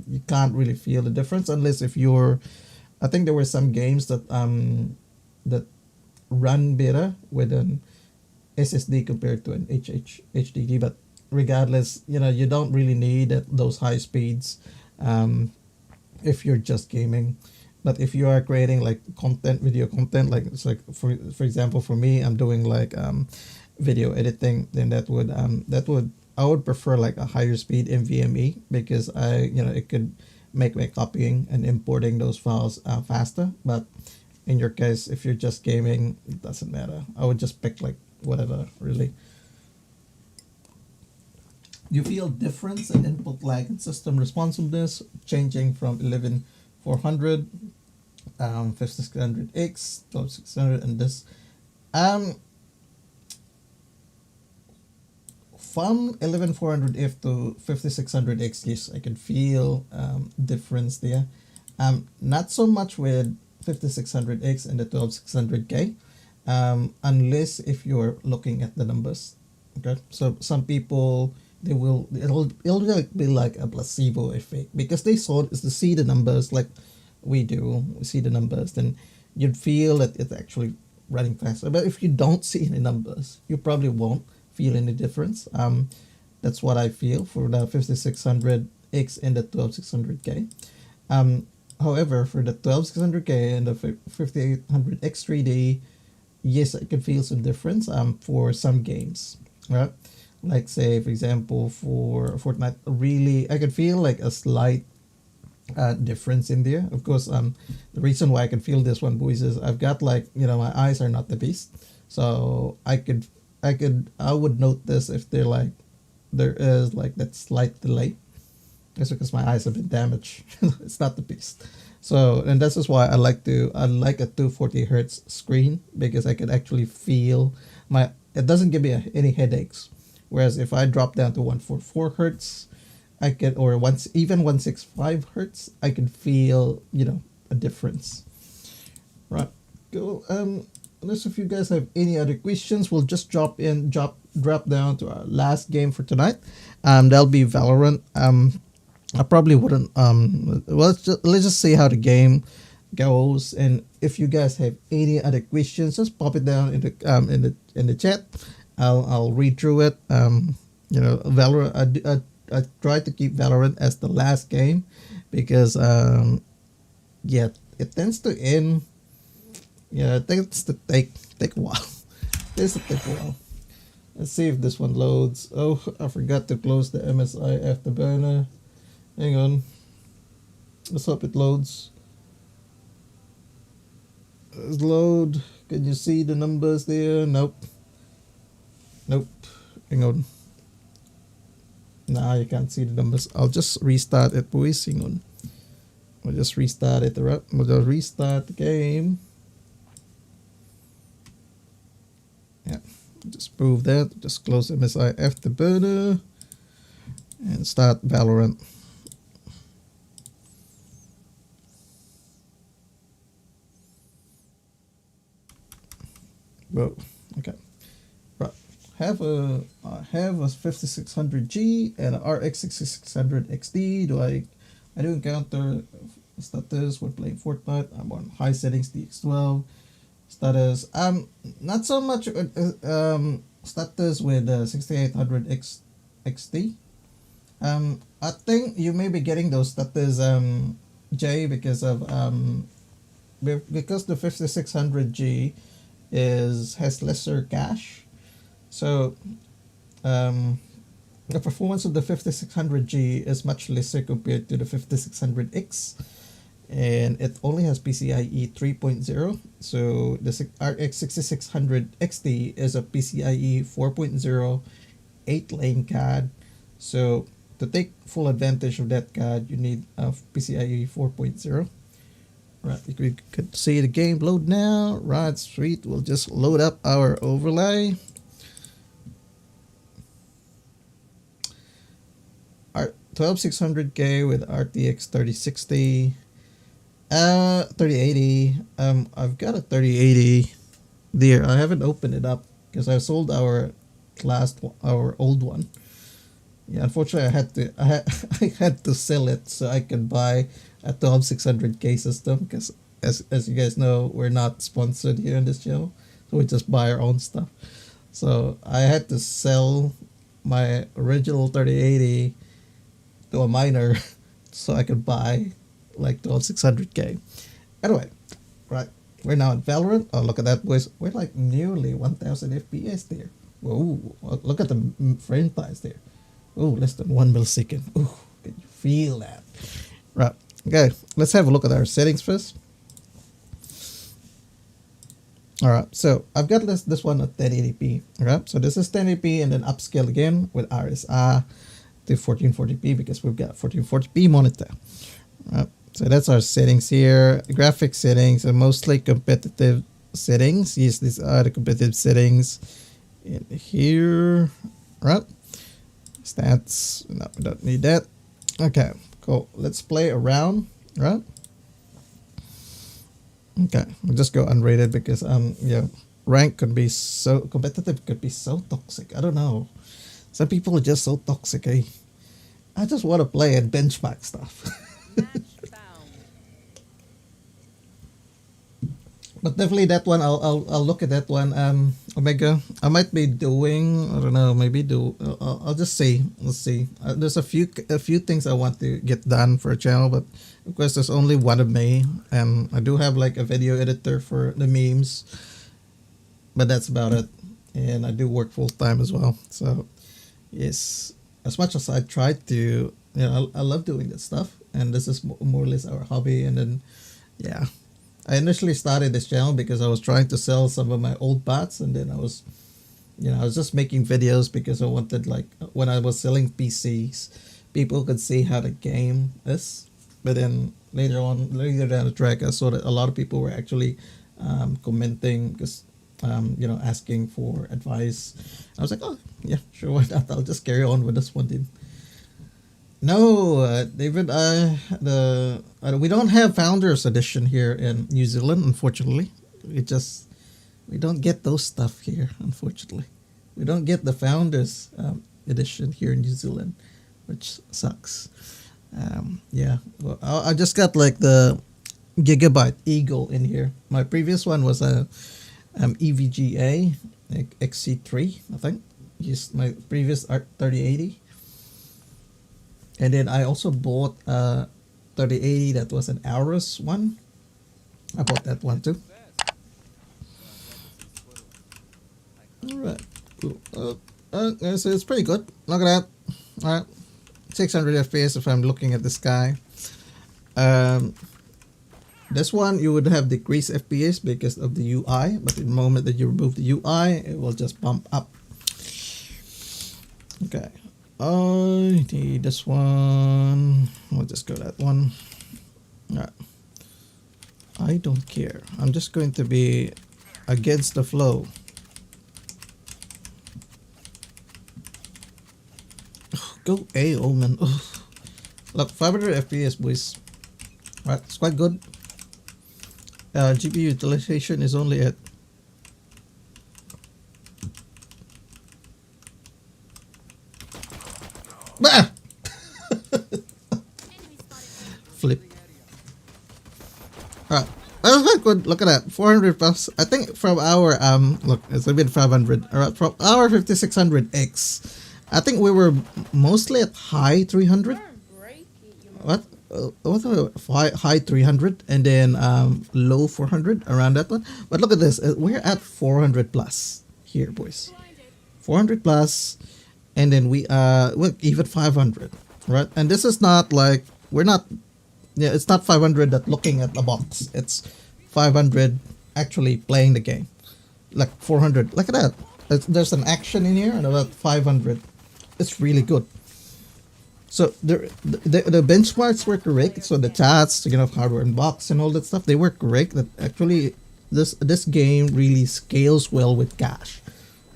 you can't really feel the difference unless if you're. I think there were some games that run better with an SSD compared to an HDD, but regardless, you don't really need those high speeds if you're just gaming. But if you are creating like content, video content, like it's like for example, for me, I'm doing like video editing, then that would I would prefer like a higher speed NVMe, because it could make my copying and importing those files faster. But in your case, if you're just gaming, it doesn't matter. I would just pick like whatever, really. You feel difference in input lag and system responsiveness changing from 11400, 5600X, 12600, and this. From 11400F to 5600X, yes, I can feel difference there. Not so much with 5600X and the 12600K, unless if you're looking at the numbers. Okay, so some people it'll be like a placebo effect, because they see the numbers like we do. We see the numbers, then you'd feel that it's actually running faster. But if you don't see any numbers, you probably won't feel any difference. That's what I feel for the 5600X and the 12600K. However, for the 12600K and the 5800X 3D, yes, I can feel some difference for some games, right? Like say, for example, for Fortnite, really, I can feel like a slight difference in there. Of course, the reason why I can feel this one, boys, is I've got like, my eyes are not the beast, so I would note this if there is like that slight delay. It's because my eyes have been damaged. It's not the beast. So, and this is why I like a 240 hertz screen, because I can actually feel it doesn't give me any headaches. Whereas if I drop down to 144 hertz, or even 165 hertz, I can feel, a difference. Right. Go. Unless if you guys have any other questions, we'll just drop down to our last game for tonight. That'll be Valorant. I probably wouldn't. Well, let's just see how the game goes, and if you guys have any other questions, just pop it down in the chat. I'll read through it. Valorant. I try to keep Valorant as the last game, because it tends to end. Yeah, it tends to take a while. It tends to take a while. Let's see if this one loads. Oh, I forgot to close the MSI afterburner. Hang on. Let's hope it loads. Let's load. Can you see the numbers there? Nope. Hang on. Nah, you can't see the numbers. I'll just restart it, boys. Hang on. We'll just restart it. We'll just restart the game. Yeah. Just prove that. Just close MSI afterburner and start Valorant. Whoa. Okay. Right. I have a 5600G and an RX 6600 XT. I do encounter status when playing Fortnite. I'm on high settings DX12 status. Not so much status with 6800 XT. I think you may be getting those status J because of because the 5600G has lesser cache. So the performance of the 5600G is much lesser compared to the 5600X, and it only has PCIe 3.0. So the RX 6600 XT is a PCIe 4.0 8-lane card. So to take full advantage of that card, you need a PCIe 4.0. Right, we could see the game load now. Right, sweet. We'll just load up our overlay. Our 12600K with RTX 3060. 3080. I've got a 3080 there. I haven't opened it up because I sold our old one. Yeah, unfortunately, I had to sell it so I could buy a 12600K system, because as you guys know, we're not sponsored here on this channel, so we just buy our own stuff. So I had to sell my original 3080 to a miner so I could buy like 12600K. Anyway, right, we're now at Valorant. Oh, look at that, boys. We're like nearly 1000 FPS there. Whoa, look at the frame times there. Oh, less than 1 millisecond. Oh, can you feel that? Right. Okay, let's have a look at our settings first. Alright, so I've got this one at 1080p. Alright, so this is 1080p and then upscale again with RSR to 1440p because we've got 1440p monitor. Alright, so that's our settings here. Graphics settings are mostly competitive settings. Yes, these are the competitive settings in here. Right. Stats, no, we don't need that. Okay, cool. Let's play around, right? Okay, we'll just go unrated because yeah, rank could be so competitive, could be so toxic. I don't know. Some people are just so toxic, eh? I just want to play and benchmark stuff. But definitely that one, I'll look at that one. Omega, I might be doing, I don't know, maybe I'll just see. Let's see. There's a few things I want to get done for a channel, but of course there's only one of me, and I do have like a video editor for the memes, but that's about it. And I do work full time as well. So yes, as much as I try to, I love doing this stuff, and this is more or less our hobby. And then, yeah. I initially started this channel because I was trying to sell some of my old bots, and then I was just making videos because I wanted, like, when I was selling PCs, people could see how the game is. But then later down the track, I saw that a lot of people were actually commenting, because asking for advice. I was like, oh yeah, sure, why not? I'll just carry on with this one then. No, David, we don't have Founders Edition here in New Zealand, unfortunately. We don't get those stuff here, unfortunately. We don't get the Founders Edition here in New Zealand, which sucks. Yeah, well, I just got like the Gigabyte Eagle in here. My previous one was a EVGA XC3, I think. Used my previous 3080. And then I also bought a 3080 that was an Aorus one. I bought that one too. Alright. So it's pretty good. Look at that. Alright. 600 FPS if I'm looking at the sky. This one you would have decreased FPS because of the UI, but the moment that you remove the UI, it will just bump up. Okay. I need this one. We'll just go that one. Alright. I don't care. I'm just going to be against the flow. Go AO, man. Ugh. Look, 500 FPS, boys. Right, it's quite good. GPU utilization is only at flip. Alright, that's quite good. Look at that, 400 plus. I think from our look, it's a bit 500. Alright, from our 5600X, I think we were mostly at high 300. What? High 300 and then low 400 around that one. But look at this, we're at 400 plus here, boys. 400 plus, and then well, even 500, right? And this is not like we're not, yeah, it's not 500 that looking at the box. It's 500 actually playing the game. Like 400. Look at that. There's an action in here and about 500. It's really good. So the benchmarks were correct. So the chats, hardware and box and all that stuff, they were correct. That actually this game really scales well with cache.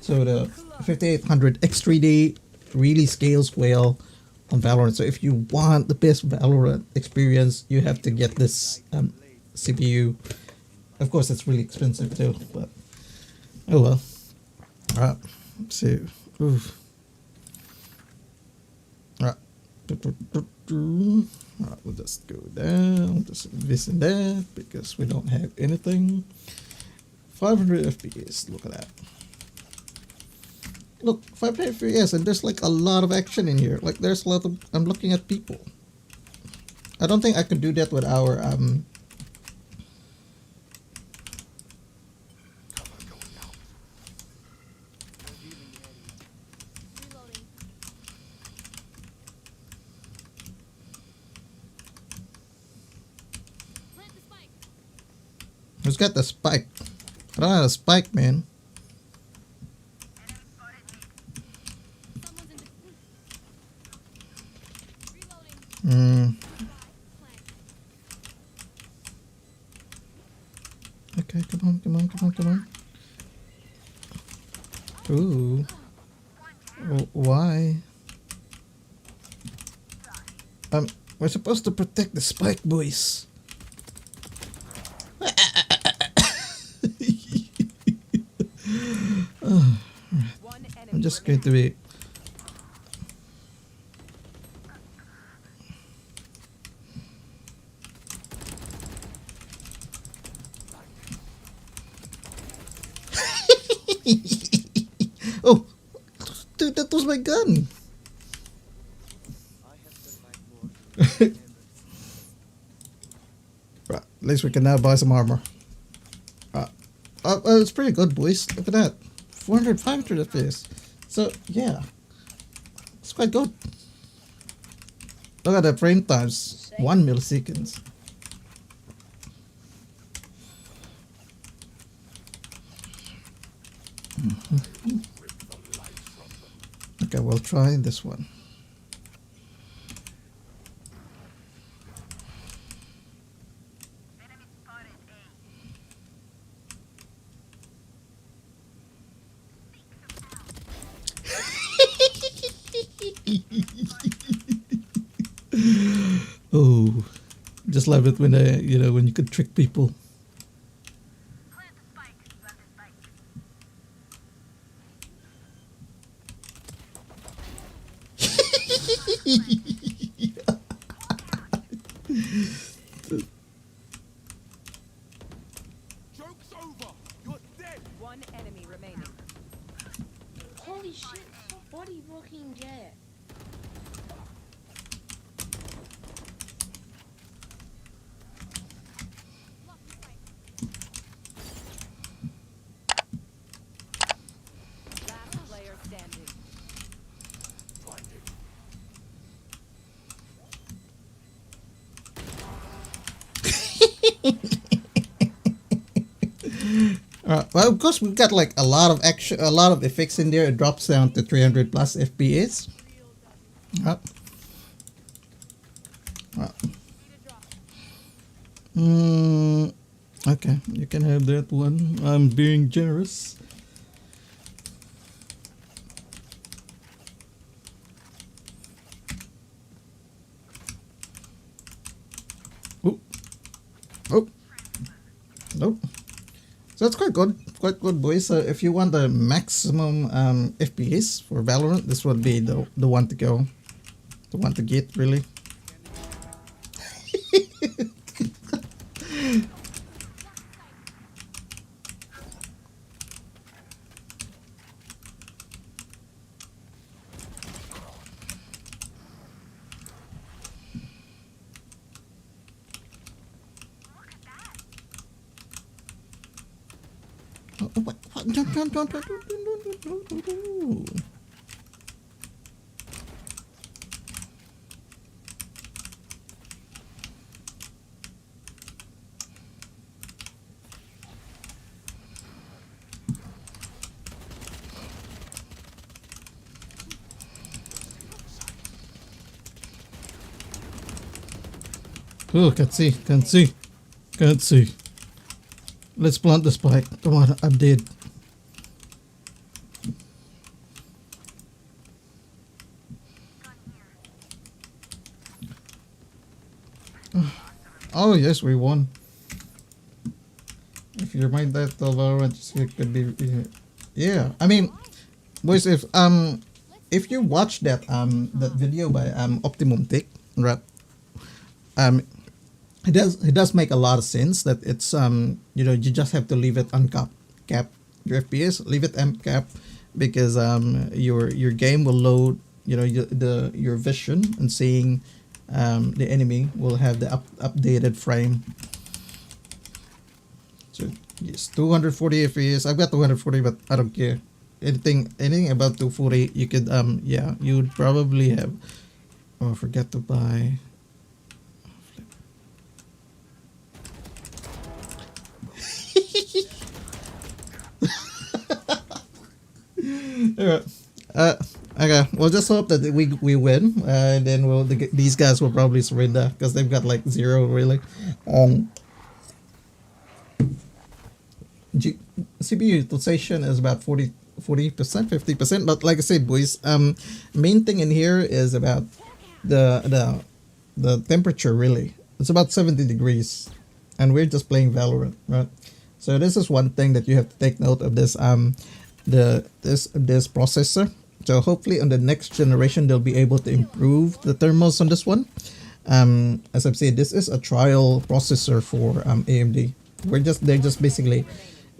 So the 5800 X3D really scales well on Valorant. So if you want the best Valorant experience, you have to get this CPU. Of course, it's really expensive too, but oh well. Alright, let's see. Oof. Alright. Alright, we'll just go down, just this and that, because we don't have anything. 500 FPS, look at that. Look, 500 FPS, and there's like a lot of action in here. Like there's a lot of, I'm looking at people. I don't think I could do that with our who's got the spike? I don't have a spike, man. Okay, come on. Ooh. Why? We're supposed to protect the spike, boys. I'm just going to be. Oh, dude, that was my gun. Right, at least we can now buy some armor. It's pretty good, boys. Look at that. 400, 500 FPS. So, yeah. It's quite good. Look at the frame times. 1 milliseconds. Okay, we'll try this one. Oh, just love it when when you could trick people. Joke's over. You're dead. One enemy remaining. Holy shit, body blocking jet. Last player standing. Well, of course, we've got like a lot of action, a lot of effects in there. It drops down to 300 plus FPS. Okay, you can have that one. I'm being generous. Oh, oh, nope. So that's quite good, boys. So if you want the maximum FPS for Valorant, this would be the one to go, the one to get, really. What? Jump. Oh, can't see, can't see, can't see. Let's plant the spike. Come on, I'm dead. Oh yes, we won. If you remind that of Valorant, it could be. Yeah, I mean, boys, if you watch that video by Optimum Tick, right? Um, it does make a lot of sense that it's you know, you just have to leave it uncapped, cap your FPS, leave it cap, because your game will load, you know, your vision and seeing the enemy will have the updated frame. So yes, 240 FPS. I've got 240, but I don't care. Anything above 240, you could yeah, you would probably have. Oh, forget to buy. Alright. Okay. We'll just hope that we win, and then these guys will probably surrender because they've got like 0 really. CPU utilization is about 40%, 50%. But like I said, boys, main thing in here is about the temperature. Really, it's about 70 degrees, and we're just playing Valorant, right? So this is one thing that you have to take note of, this this processor. So hopefully on the next generation they'll be able to improve the thermals on this one. As I've said, this is a trial processor for AMD. They're just basically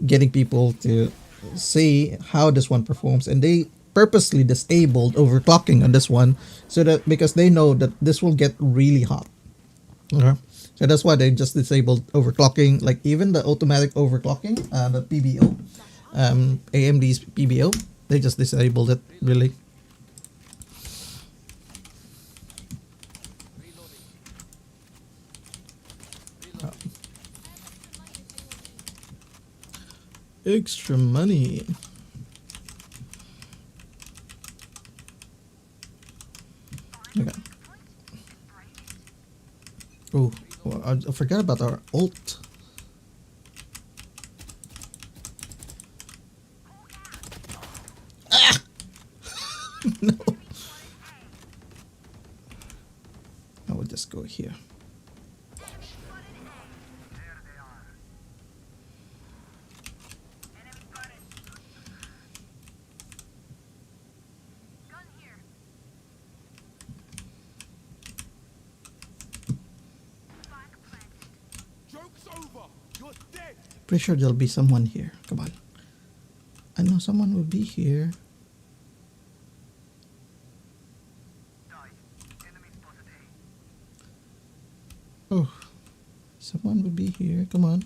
getting people to see how this one performs, and they purposely disabled overclocking on this one, so that because they know that this will get really hot. Okay. So that's why they just disabled overclocking, like even the automatic overclocking, the PBO, AMD's PBO, they just disabled it really. Extra money. Okay. Oh, well, I forgot about our ult. Ah! No. I will just go here. Joke's over. You're dead. Pretty sure there'll be someone here. Come on. I know someone will be here. Oh, someone will be here. Come on.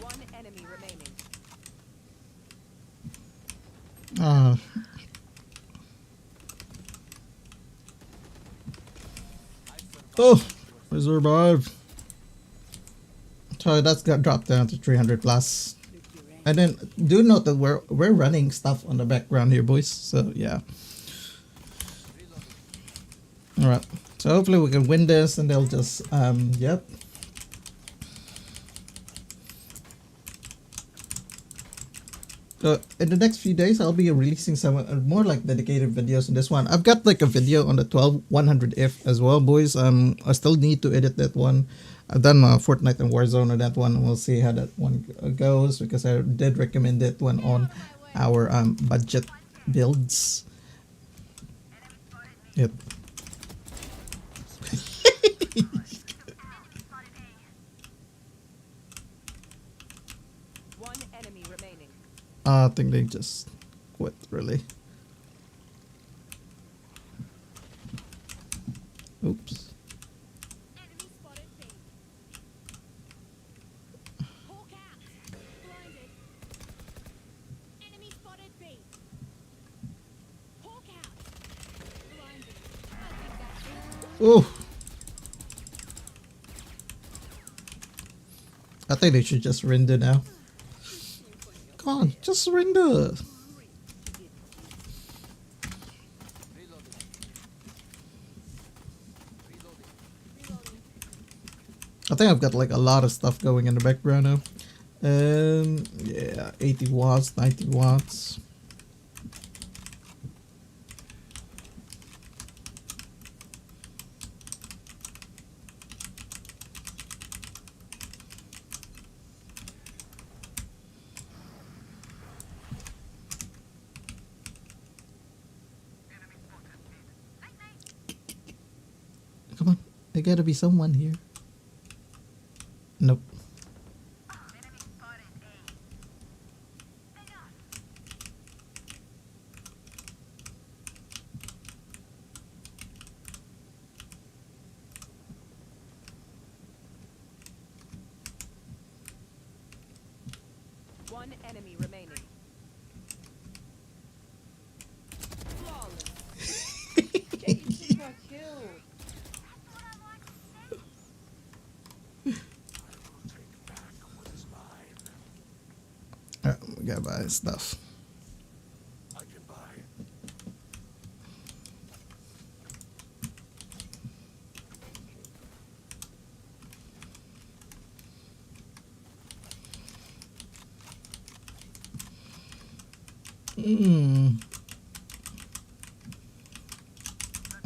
One enemy remaining. Ah. Oh, we survived. So that's got dropped down to 300 plus. And then do note that we're running stuff on the background here, boys. So yeah. All right. So hopefully we can win this, and they'll just yep. So in the next few days, I'll be releasing some more like dedicated videos on this one. I've got like a video on the 12100F as well, boys. I still need to edit that one. I've done Fortnite and Warzone on that one. We'll see how that one goes, because I did recommend that one on our budget builds. Yep. One enemy remaining. I think they just quit, really. Oops. Enemy spotted B. Hawk out. Blinded. Enemy spotted B. Hawk out. Blinded. I think that's it. Oh. I think they should just render now. Come on, just surrender. I think I've got like a lot of stuff going in the background now. Yeah, 80 watts, 90 watts. Come on, there gotta be someone here. Nope. One enemy remaining. Flawless. Jake, you took my kill. We gotta buy stuff. I can buy.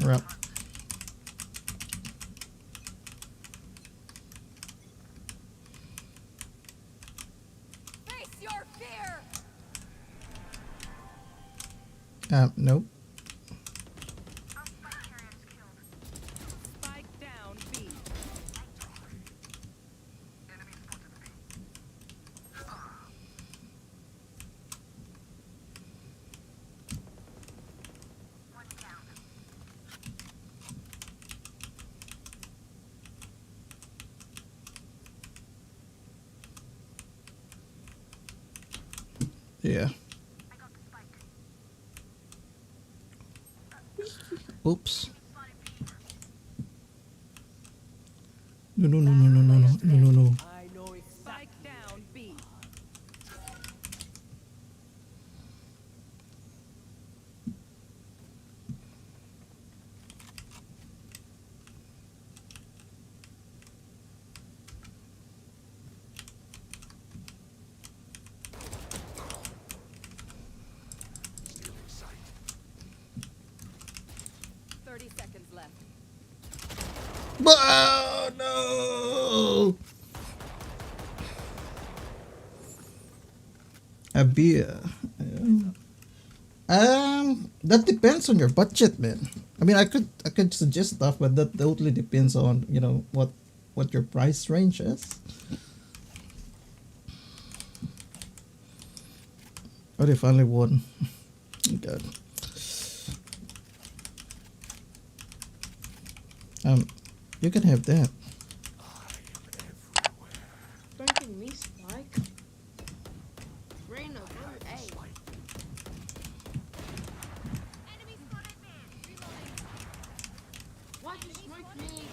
Right. Face your fear. Nope. Spike down B. Yeah. Oops. No, no, no, no, no, no, no, no, no, no. I know it's spike down B. Stealing sight. 30 seconds left. Oh, no. A beer. That depends on your budget, man. I mean, I could suggest stuff, but that totally depends on, you know, what your price range is. Oh, they finally won. God. You can have that. Don't give me spike. Reyna, go A. Why'd you smoke me?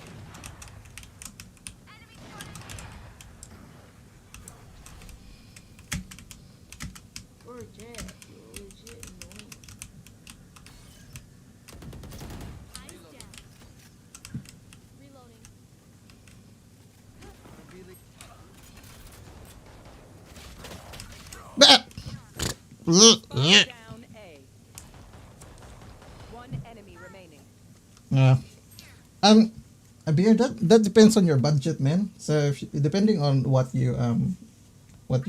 Or Jet, you're legit annoying. Spike down A. One enemy remaining. Yeah. A beer that depends on your budget, man. So if depending on what you what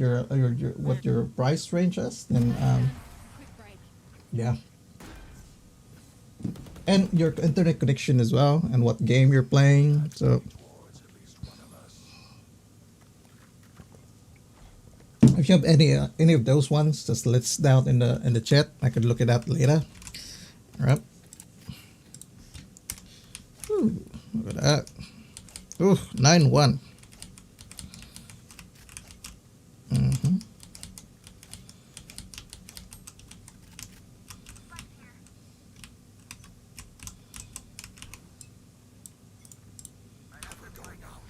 your price range is, then Quick break. yeah. And your internet connection as well, and what game you're playing. So Towards at least one of us. if you have any of those ones, just let's down in the chat. I could look it up later. All right. Ooh, look at that. Ooh, 9-1. Mm-hmm. We're going out.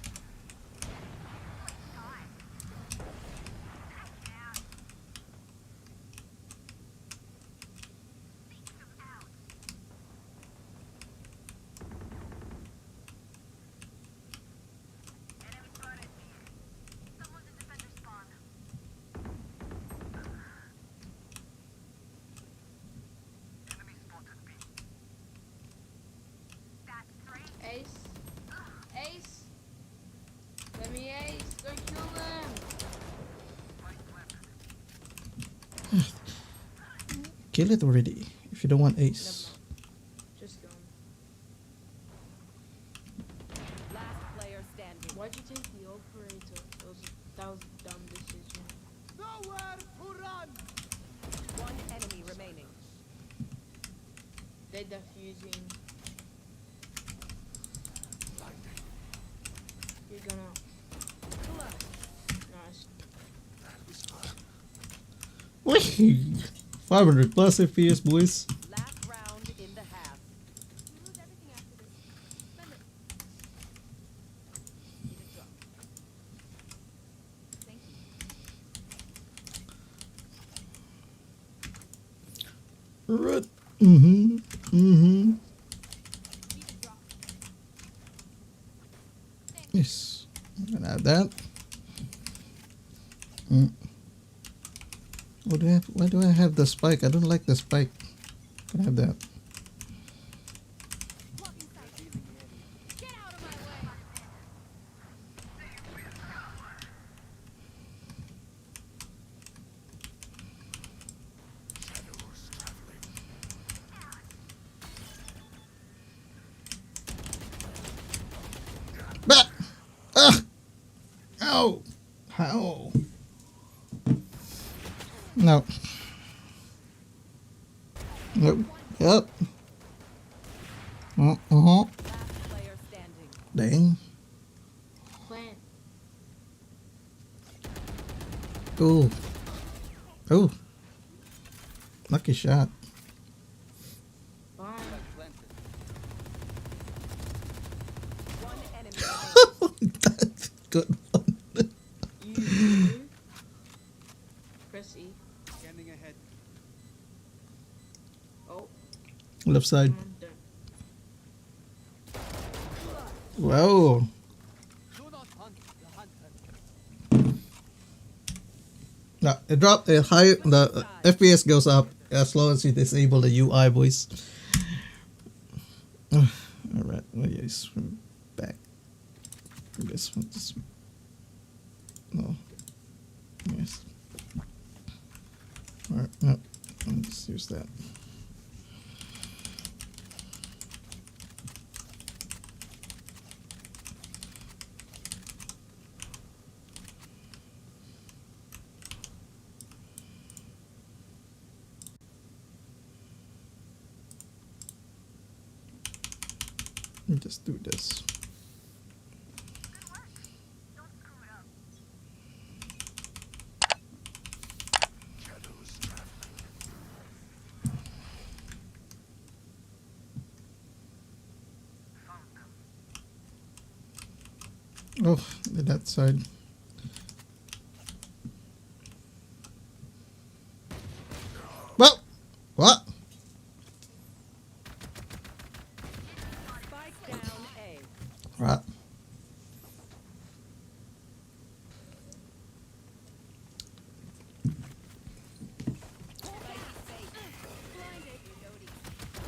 Kill it already if you don't want Never ace. mind. Just gone. Last player standing. Why'd you take the operator? That was a dumb decision. One enemy remaining. They're defusing. You're gonna. Nice. Whee! 500 plus FPS, boys. Last round in the half. You lose everything after this. Spend it. Need a drop. Thank you. Right. Mm-hmm. Mm-hmm. Need a drop. Yes. I'm gonna add that. Mm. Why do I have the spike? I don't like the spike. Can I have that? Blocking sight. Get out of my way. Shadows traveling. Bah! Ah! Ow! How? No. Nope. Yep. Uh-huh. Last player standing. Dang. Plant. Ooh. Ooh. Lucky shot. Bye. One enemy remaining. That's a good one. You. Press E. Scanning ahead. Oh, Left side. I'm done. Wow. Do not hunt the hunter. No, it dropped it high. The FPS goes up as long as you disable the UI, boys. All right. Well, yes, we're back. This one. This one. No. Yes. All right. No. Let's use that. Let me just do this. Shadows traveling. Oh, that side. Well, what? Spike down A. Right.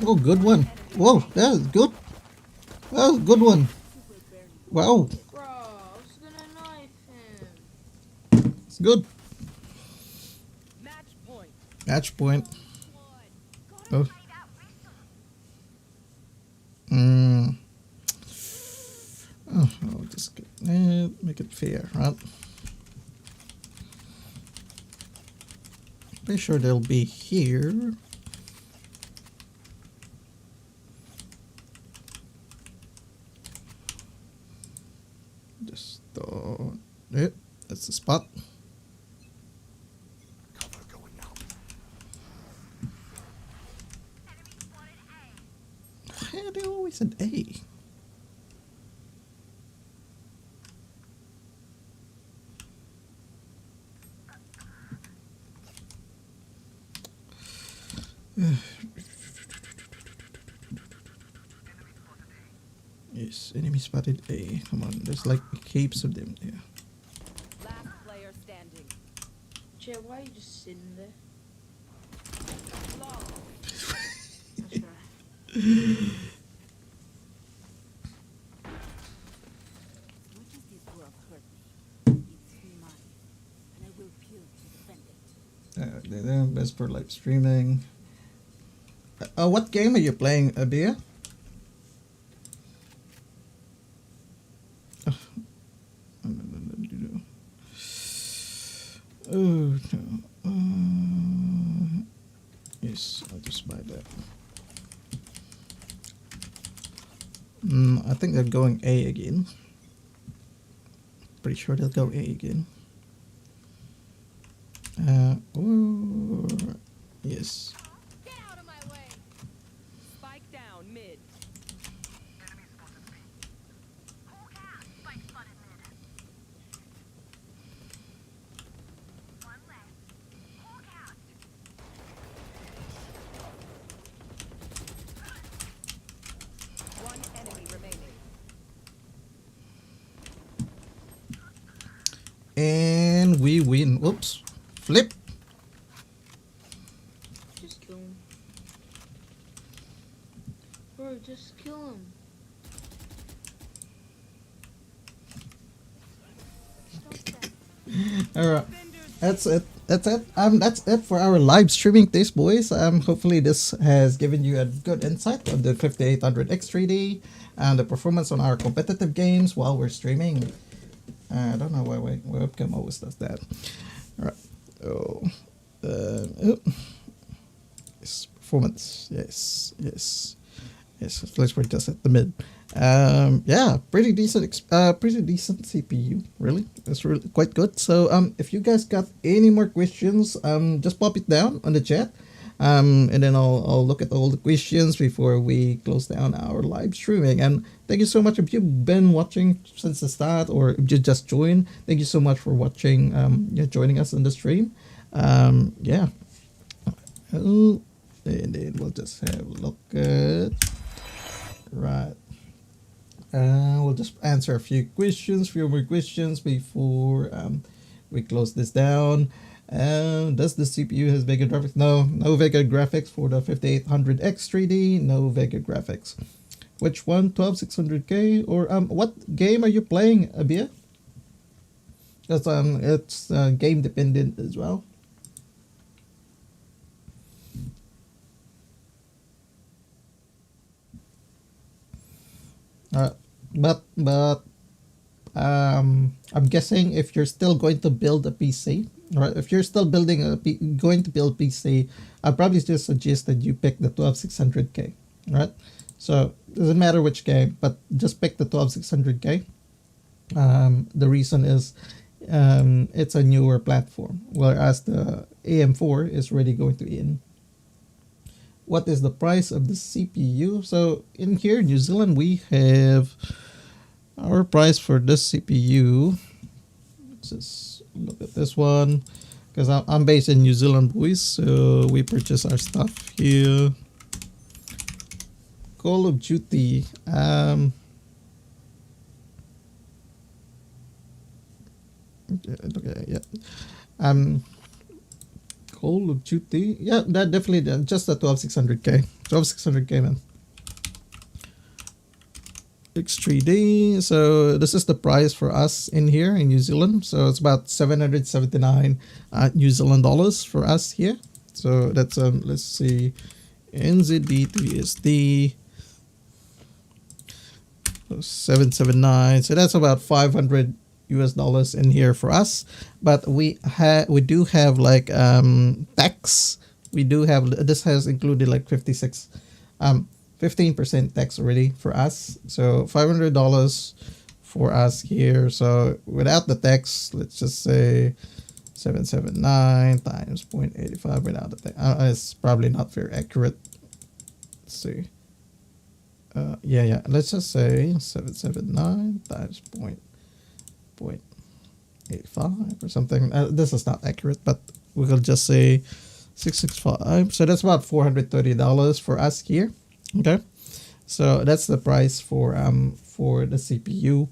Oh, good one. Whoa, that was good. That was a good one. Wow, Bro, I was gonna knife him. it's good. Match point. Match point. Oh. Mm. Oh, I'll just make it fair, right? Pretty sure they'll be here. Just that's the spot. Cover going out. Why are they always at A? Yes, enemy spotted A. Come on, there's like heaps of them there. Last player standing. Jay, why are you just sitting there? Long. That's right. Much as this world hurt me, it's mine, and I will kill to defend it. That's for live streaming. What game are you playing, Abia? Oh, no. Yes, I'll just buy that. I think they're going A again. Pretty sure they'll go A again. Or yes. Get out of my way! Spike down mid. One enemy remaining. And we win. Whoops. Flip. Just kill him. Bro, just kill him. Alright. That's it. That's it. That's it for our live streaming this, boys. Hopefully this has given you a good insight of the 5800X3D and the performance on our competitive games while we're streaming. I don't know why webcam always does that. Alright. Yes, performance. Yes. Flashpoint just at the mid. Yeah, pretty decent CPU. Really, it's really quite good. So if you guys got any more questions, just pop it down on the chat. And then I'll look at all the questions before we close down our live streaming. And thank you so much if you've been watching since the start or if you just joined. Thank you so much for watching. Joining us on the stream. Yeah. And then we'll just have a look at. Right. We'll just answer a few more questions before we close this down. Does the CPU has Vega graphics? No Vega graphics for the 5800X 3D. No Vega graphics. Which one? 12600K or what game are you playing, Abia? Because it's game dependent as well. But I'm guessing if you're still going to build a PC, right? If you're still building going to build PC, I'd probably just suggest that you pick the 12600K, right? So doesn't matter which game, but just pick the 12600K. The reason is it's a newer platform, whereas the AM4 is already going to in. What is the price of the CPU? So in here, New Zealand, we have our price for this CPU. Let's just look at this one because I'm based in New Zealand, boys. So we purchase our stuff here. Call of Duty. Okay, yeah. Call of Duty. Yeah, that definitely just a 12600K. 12600K, man. X3D. So this is the price for us in here in New Zealand. So it's about 779 New Zealand dollars for us here. So that's let's see, NZD to USD. 779. So that's about 500 US dollars in here for us, but we do have like tax. We do have, this has included like 15% tax already for us, so $500 for us here. So without the tax, let's just say 779 times 0.85 without the tax. It's probably not very accurate. Let's see. Yeah, let's just say 779 times 0.85 or something. This is not accurate, but we will just say 665. So that's about $430 for us here. Okay, so that's the price for the CPU.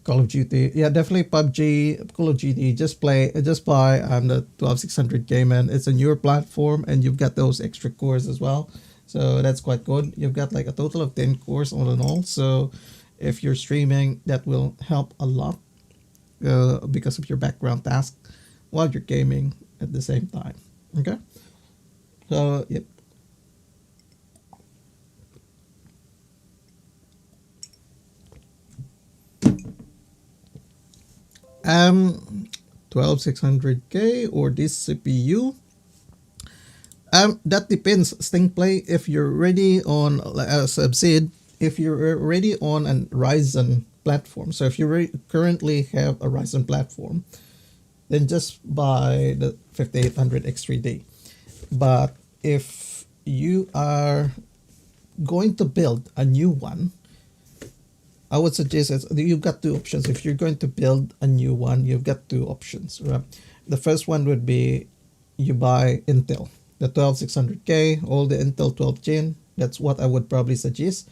Call of Duty, yeah, definitely PUBG, Call of Duty. Just buy the 12600K, man. It's a newer platform, and you've got those extra cores as well. So that's quite good. You've got like a total of 10 cores all in all. So if you're streaming, that will help a lot because of your background task while you're gaming at the same time. Okay. So yep. Um, 12600K or this CPU. That depends. Sting Play. If you're already on, as I've said, if you're already on a Ryzen platform. So if you currently have a Ryzen platform, then just buy the 5800 X3D. But if you are going to build a new one, I would suggest that you've got two options. If you're going to build a new one, you've got two options, right? The first one would be you buy Intel, the 12600K, all the Intel 12th gen. That's what I would probably suggest.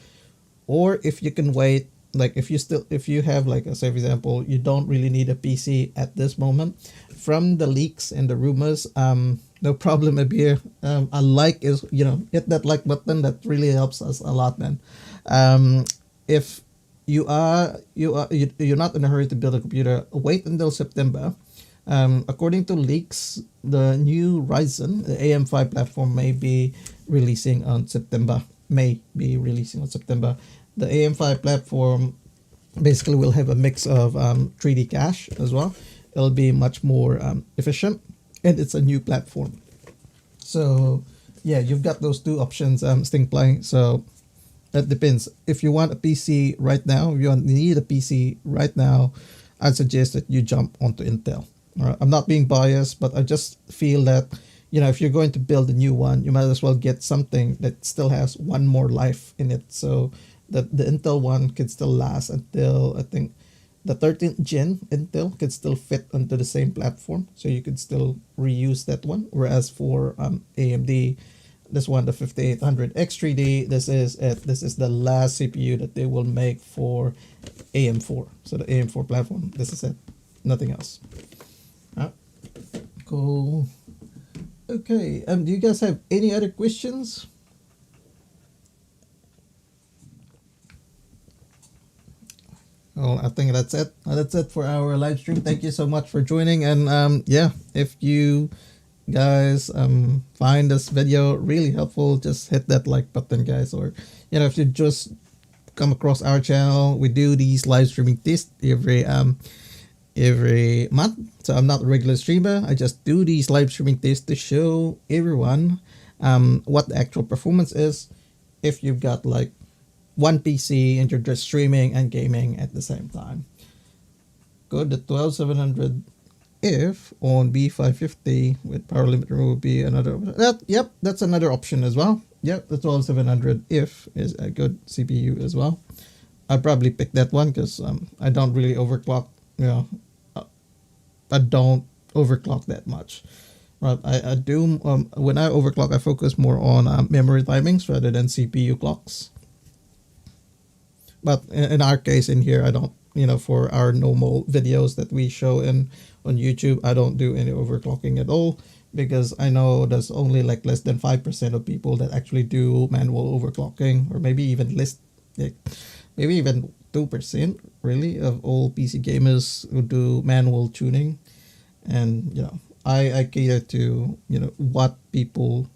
Or if you can wait, like if you have like, say for example, you don't really need a PC at this moment. From the leaks and the rumors, no problem here. A like is, hit that like button. That really helps us a lot, man. If you're not in a hurry to build a computer, wait until September. According to leaks, the new Ryzen, the AM5 platform, may be releasing on September. The AM5 platform basically will have a mix of 3D cache as well. It'll be much more efficient, and it's a new platform. So yeah, you've got those two options, Sting Play. So that depends. If you want a PC right now, if you need a PC right now, I'd suggest that you jump onto Intel. All right. I'm not being biased, but I just feel that, if you're going to build a new one, you might as well get something that still has one more life in it. So that the Intel one could still last until, I think, the 13th gen Intel could still fit onto the same platform. So you could still reuse that one. Whereas for AMD, this one, the 5800 X3D, this is the last CPU that they will make for AM4. So the AM4 platform, this is it, nothing else. Cool. Okay. Do you guys have any other questions? Well, I think that's it. That's it for our live stream. Thank you so much for joining. And yeah, if you guys find this video really helpful, just hit that like button, guys. Or if you just come across our channel, we do these live streaming tests every month. So I'm not a regular streamer. I just do these live streaming tests to show everyone what the actual performance is if you've got like one PC and you're just streaming and gaming at the same time. Go to 12700 if on B550 with power limiter will be another. That's another option as well. Yep, the 12700 if is a good CPU as well. I'd probably pick that one because I don't really overclock. I don't overclock that much. Right, I do when I overclock, I focus more on memory timings rather than CPU clocks. But in our case in here, I don't, for our normal videos that we show on YouTube, I don't do any overclocking at all because I know there's only like less than 5% of people that actually do manual overclocking, or maybe even less, maybe even 2% really of all PC gamers who do manual tuning. And I cater to what people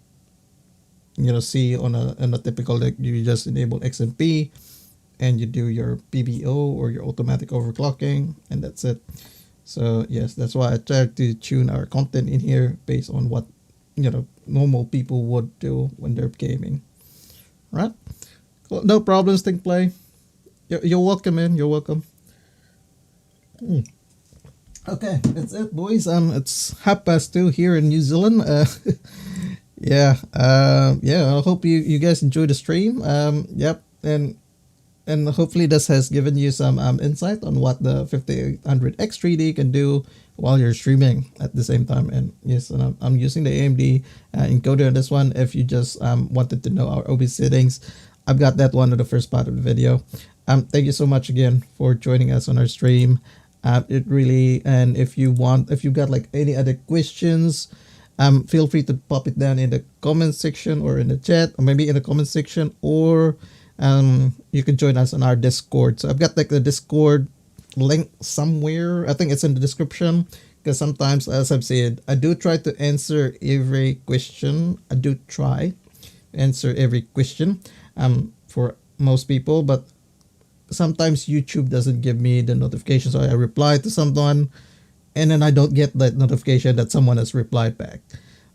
see on a typical, like you just enable XMP and you do your PBO or your automatic overclocking, and that's it. So yes, that's why I try to tune our content in here based on what normal people would do when they're gaming. Right? Cool. No problems, Think Play. You're welcome, man. You're welcome. Okay, that's it, boys. It's 2:30 here in New Zealand. Yeah. I hope you guys enjoy the stream. Yep, and hopefully this has given you some insight on what the 5800 X3D can do while you're streaming at the same time. And yes, and I'm using the AMD encoder on this one. If you just wanted to know our OBS settings, I've got that one in the first part of the video. Thank you so much again for joining us on our stream. It really, and if you've got like any other questions, feel free to pop it down in the comment section or in the chat, or maybe in the comment section, or you can join us on our Discord. So I've got like the Discord link somewhere. I think it's in the description. because sometimes, as I've said, I do try to answer every question. I do try answer every question for most people, but sometimes YouTube doesn't give me the notification, so I reply to someone and then I don't get that notification that someone has replied back.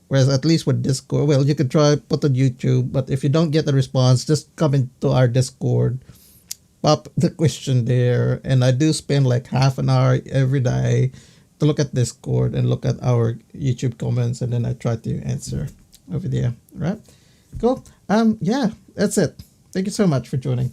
Whereas at least with Discord, well, you could try put on YouTube, but if you don't get a response, just come into our Discord, pop the question there, and I do spend like half an hour every day to look at Discord and look at our YouTube comments, and then I try to answer over there. Right? Cool. Yeah, that's it. Thank you so much for joining.